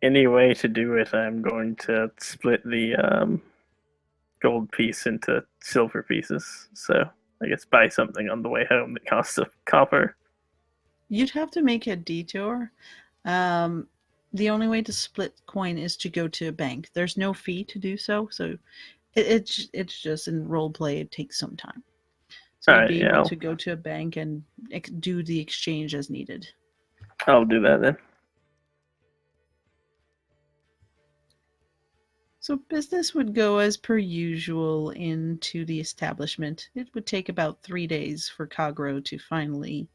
any way to do it, I'm going to split the gold piece into silver pieces. So I guess buy something on the way home that costs a copper. You'd have to make a detour. The only way to split coin is to go to a bank. There's no fee to do so, so it's just in role play. It takes some time, so you'd Alright, be yeah, able to go to a bank and do the exchange as needed. I'll do that then. So business would go as per usual into the establishment. It would take about 3 days for Kag-Ro to finally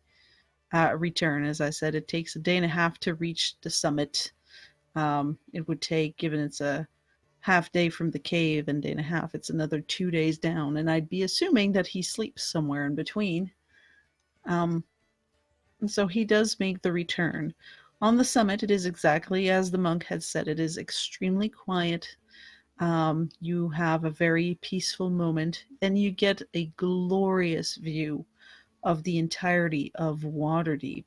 return. As I said, it takes a day and a half to reach the summit. It would take, given it's a half day from the cave and day and a half, it's another 2 days down, and I'd be assuming that he sleeps somewhere in between. And so he does make the return. On the summit, it is exactly as the monk had said. It is extremely quiet. You have a very peaceful moment, and you get a glorious view of the entirety of Waterdeep.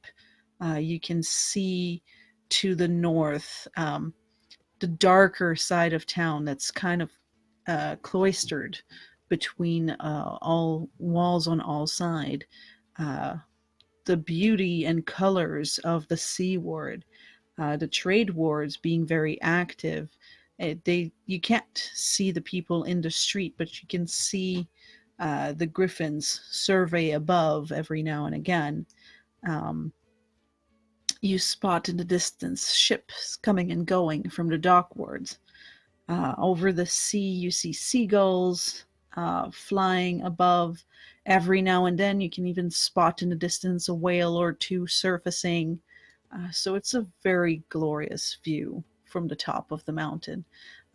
You can see to the north the darker side of town that's kind of cloistered between all walls on all sides. The beauty and colors of the sea ward, the trade wards being very active. You can't see the people in the street, but you can see the griffins survey above every now and again. You spot in the distance ships coming and going from the dock wards. Over the sea, you see seagulls flying above. Every now and then, you can even spot in the distance a whale or two surfacing. So it's a very glorious view from the top of the mountain.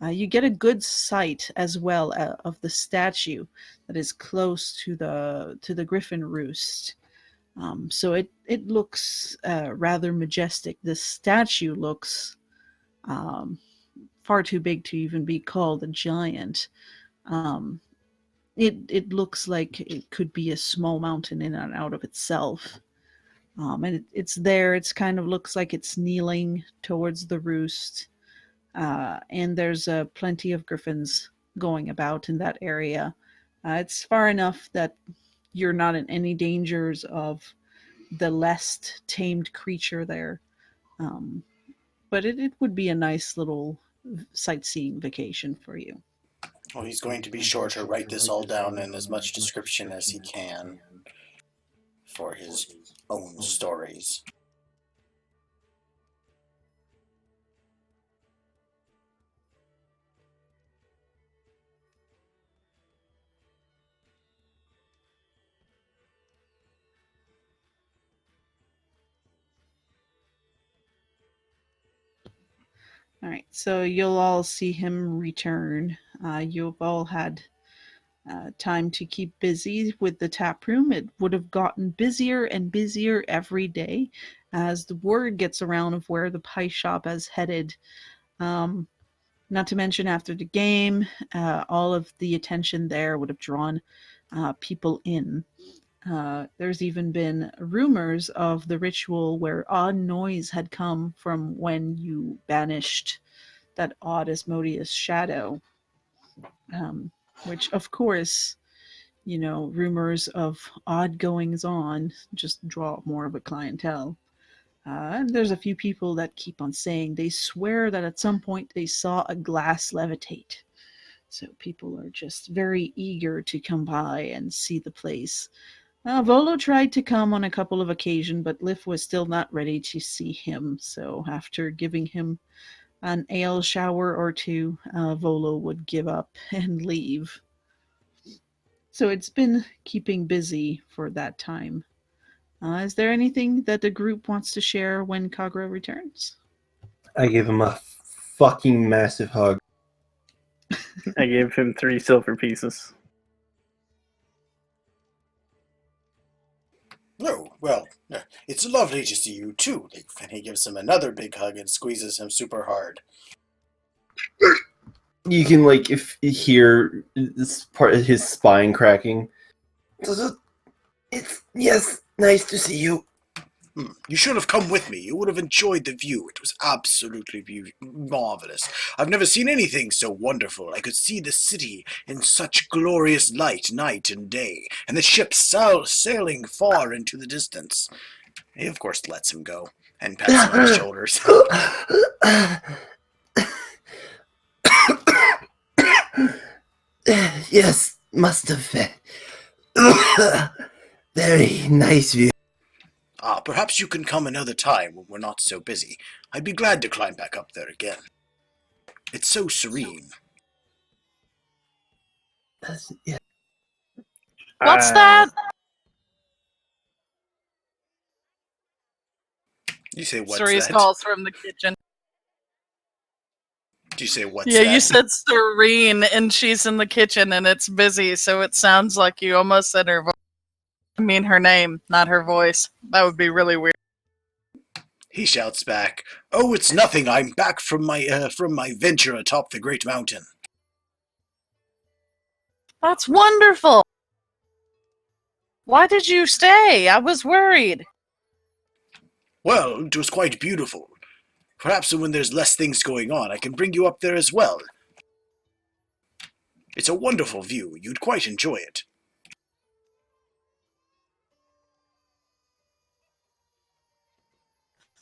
You get a good sight as well of the statue that is close to the griffin roost. So it looks rather majestic. The statue looks far too big to even be called a giant. It looks like it could be a small mountain in and out of itself. And it's there. It's kind of looks like it's kneeling towards the roost. And there's plenty of griffins going about in that area. It's far enough that you're not in any dangers of the less tamed creature there. But it would be a nice little sightseeing vacation for you. Well, he's going to be sure to write this all down in as much description as he can for his own stories. All right, so you'll all see him return. You've all had time to keep busy with the tap room. It would have gotten busier and busier every day as the word gets around of where the pie shop has headed. Not to mention after the game, all of the attention there would have drawn people in. There's even been rumors of the ritual where odd noise had come from when you banished that odd Asmodeus shadow. Which, of course, rumors of odd goings on just draw more of a clientele. And there's a few people that keep on saying they swear that at some point they saw a glass levitate. So people are just very eager to come by and see the place. Volo tried to come on a couple of occasions, but Lif was still not ready to see him. So after giving him an ale shower or two, Volo would give up and leave. So it's been keeping busy for that time. Is there anything that the group wants to share when Kag-Ro returns? I give him a fucking massive hug. I gave him 3 silver pieces. Oh, well, it's lovely to see you too, Leaf. And he gives him another big hug and squeezes him super hard. You can hear this part of his spine cracking. It's yes, nice to see you. You should have come with me. You would have enjoyed the view. It was absolutely marvelous. I've never seen anything so wonderful. I could see the city in such glorious light, night and day, and the ships sailing far into the distance. He, of course, lets him go and pats him on the shoulders. Yes, must have been. Very nice view. Perhaps you can come another time when we're not so busy. I'd be glad to climb back up there again. It's so serene. Yeah. What's that? You say what's Cerise that? calls from the kitchen. Do you say what's Yeah, that? you said serene, and she's in the kitchen, and it's busy, so it sounds like you almost said her voice. I mean her name, not her voice. That would be really weird. He shouts back, "Oh, it's nothing. I'm back from my venture atop the great mountain." That's wonderful! Why did you stay? I was worried. Well, it was quite beautiful. Perhaps when there's less things going on, I can bring you up there as well. It's a wonderful view. You'd quite enjoy it.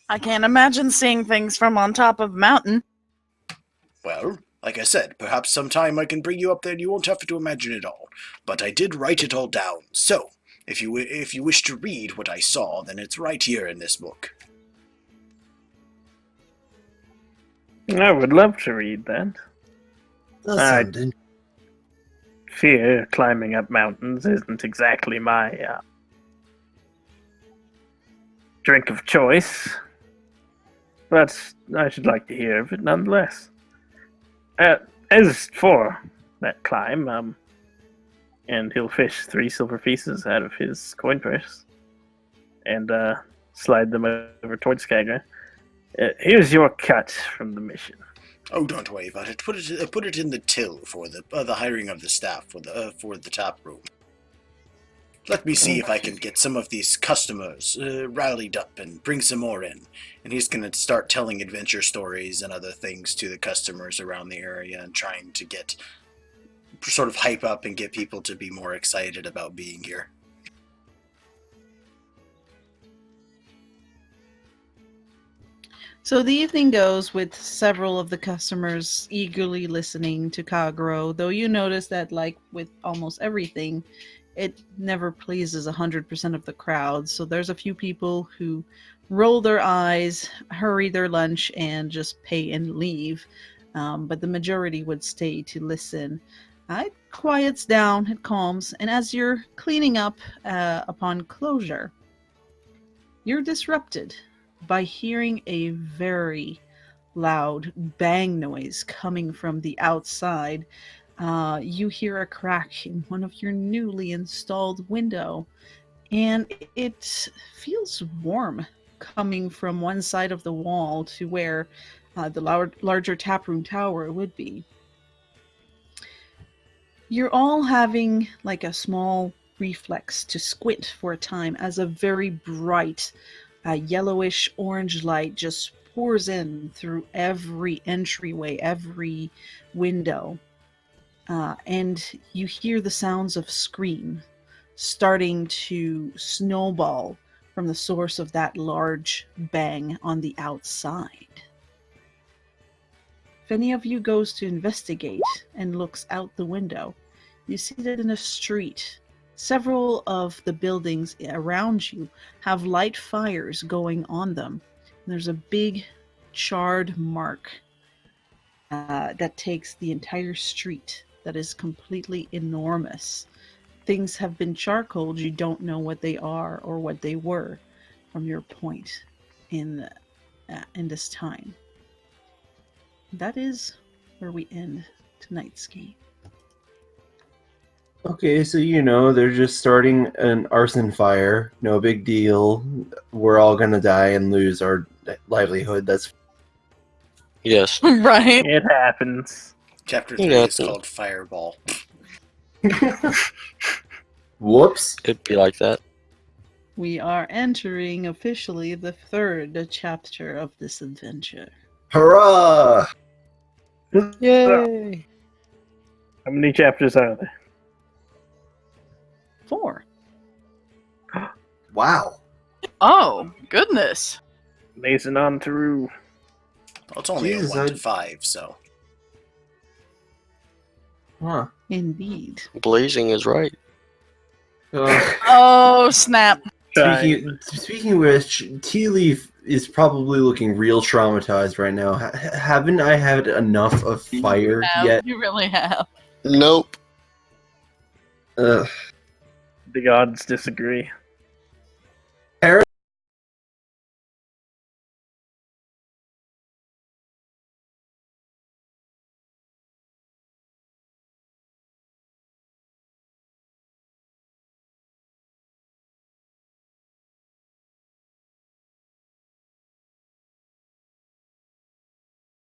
I can't imagine seeing things from on top of a mountain. Well, like I said, perhaps sometime I can bring you up there and you won't have to imagine it all. But I did write it all down, so if you wish to read what I saw, then it's right here in this book. I would love to read that. Does sound Fear climbing up mountains isn't exactly my drink of choice, but I should like to hear of it nonetheless. As for that climb, and he'll fish 3 silver pieces out of his coin purse and slide them over towards Kag-Ro. Here's your cut from the mission. Oh, don't worry about it. Put it in the till for the hiring of the staff for the tap room. Let me see if I can get some of these customers rallied up and bring some more in. And he's going to start telling adventure stories and other things to the customers around the area and trying to get sort of hype up and get people to be more excited about being here. So the evening goes with several of the customers eagerly listening to Kag-Ro, though you notice that, like with almost everything, it never pleases 100% of the crowd. So there's a few people who roll their eyes, hurry their lunch, and just pay and leave. But the majority would stay to listen. It quiets down, it calms, and as you're cleaning up upon closure, you're disrupted by hearing a very loud bang noise coming from the outside. You hear a crack in one of your newly installed window, and it feels warm coming from one side of the wall to where the larger taproom tower would be. You're all having like a small reflex to squint for a time as a very bright yellowish orange light just pours in through every entryway, every window. And you hear the sounds of scream starting to snowball from the source of that large bang on the outside. If any of you goes to investigate and looks out the window, you see that in the street Several of the buildings around you have light fires going on them. There's a big charred mark that takes the entire street that is completely enormous. Things have been charcoaled. You don't know what they are or what they were from your point in this time. That is where we end tonight's game. Okay, so they're just starting an arson fire. No big deal. We're all gonna die and lose our livelihood. That's Yes. Right. It happens. Chapter 3 Yeah, is called Fireball. whoops. It'd be like that. We are entering officially the third chapter of this adventure. Hurrah! Yay! How many chapters are there? 4. Wow. Oh, goodness. Lazing on through. Well, it's only Jesus, a 1 to 5, so. Huh. Indeed. Blazing is right. Oh, snap. Speaking of which, TeaLeaf is probably looking real traumatized right now. Haven't I had enough of fire yet? You really have. Nope. Ugh. The gods disagree.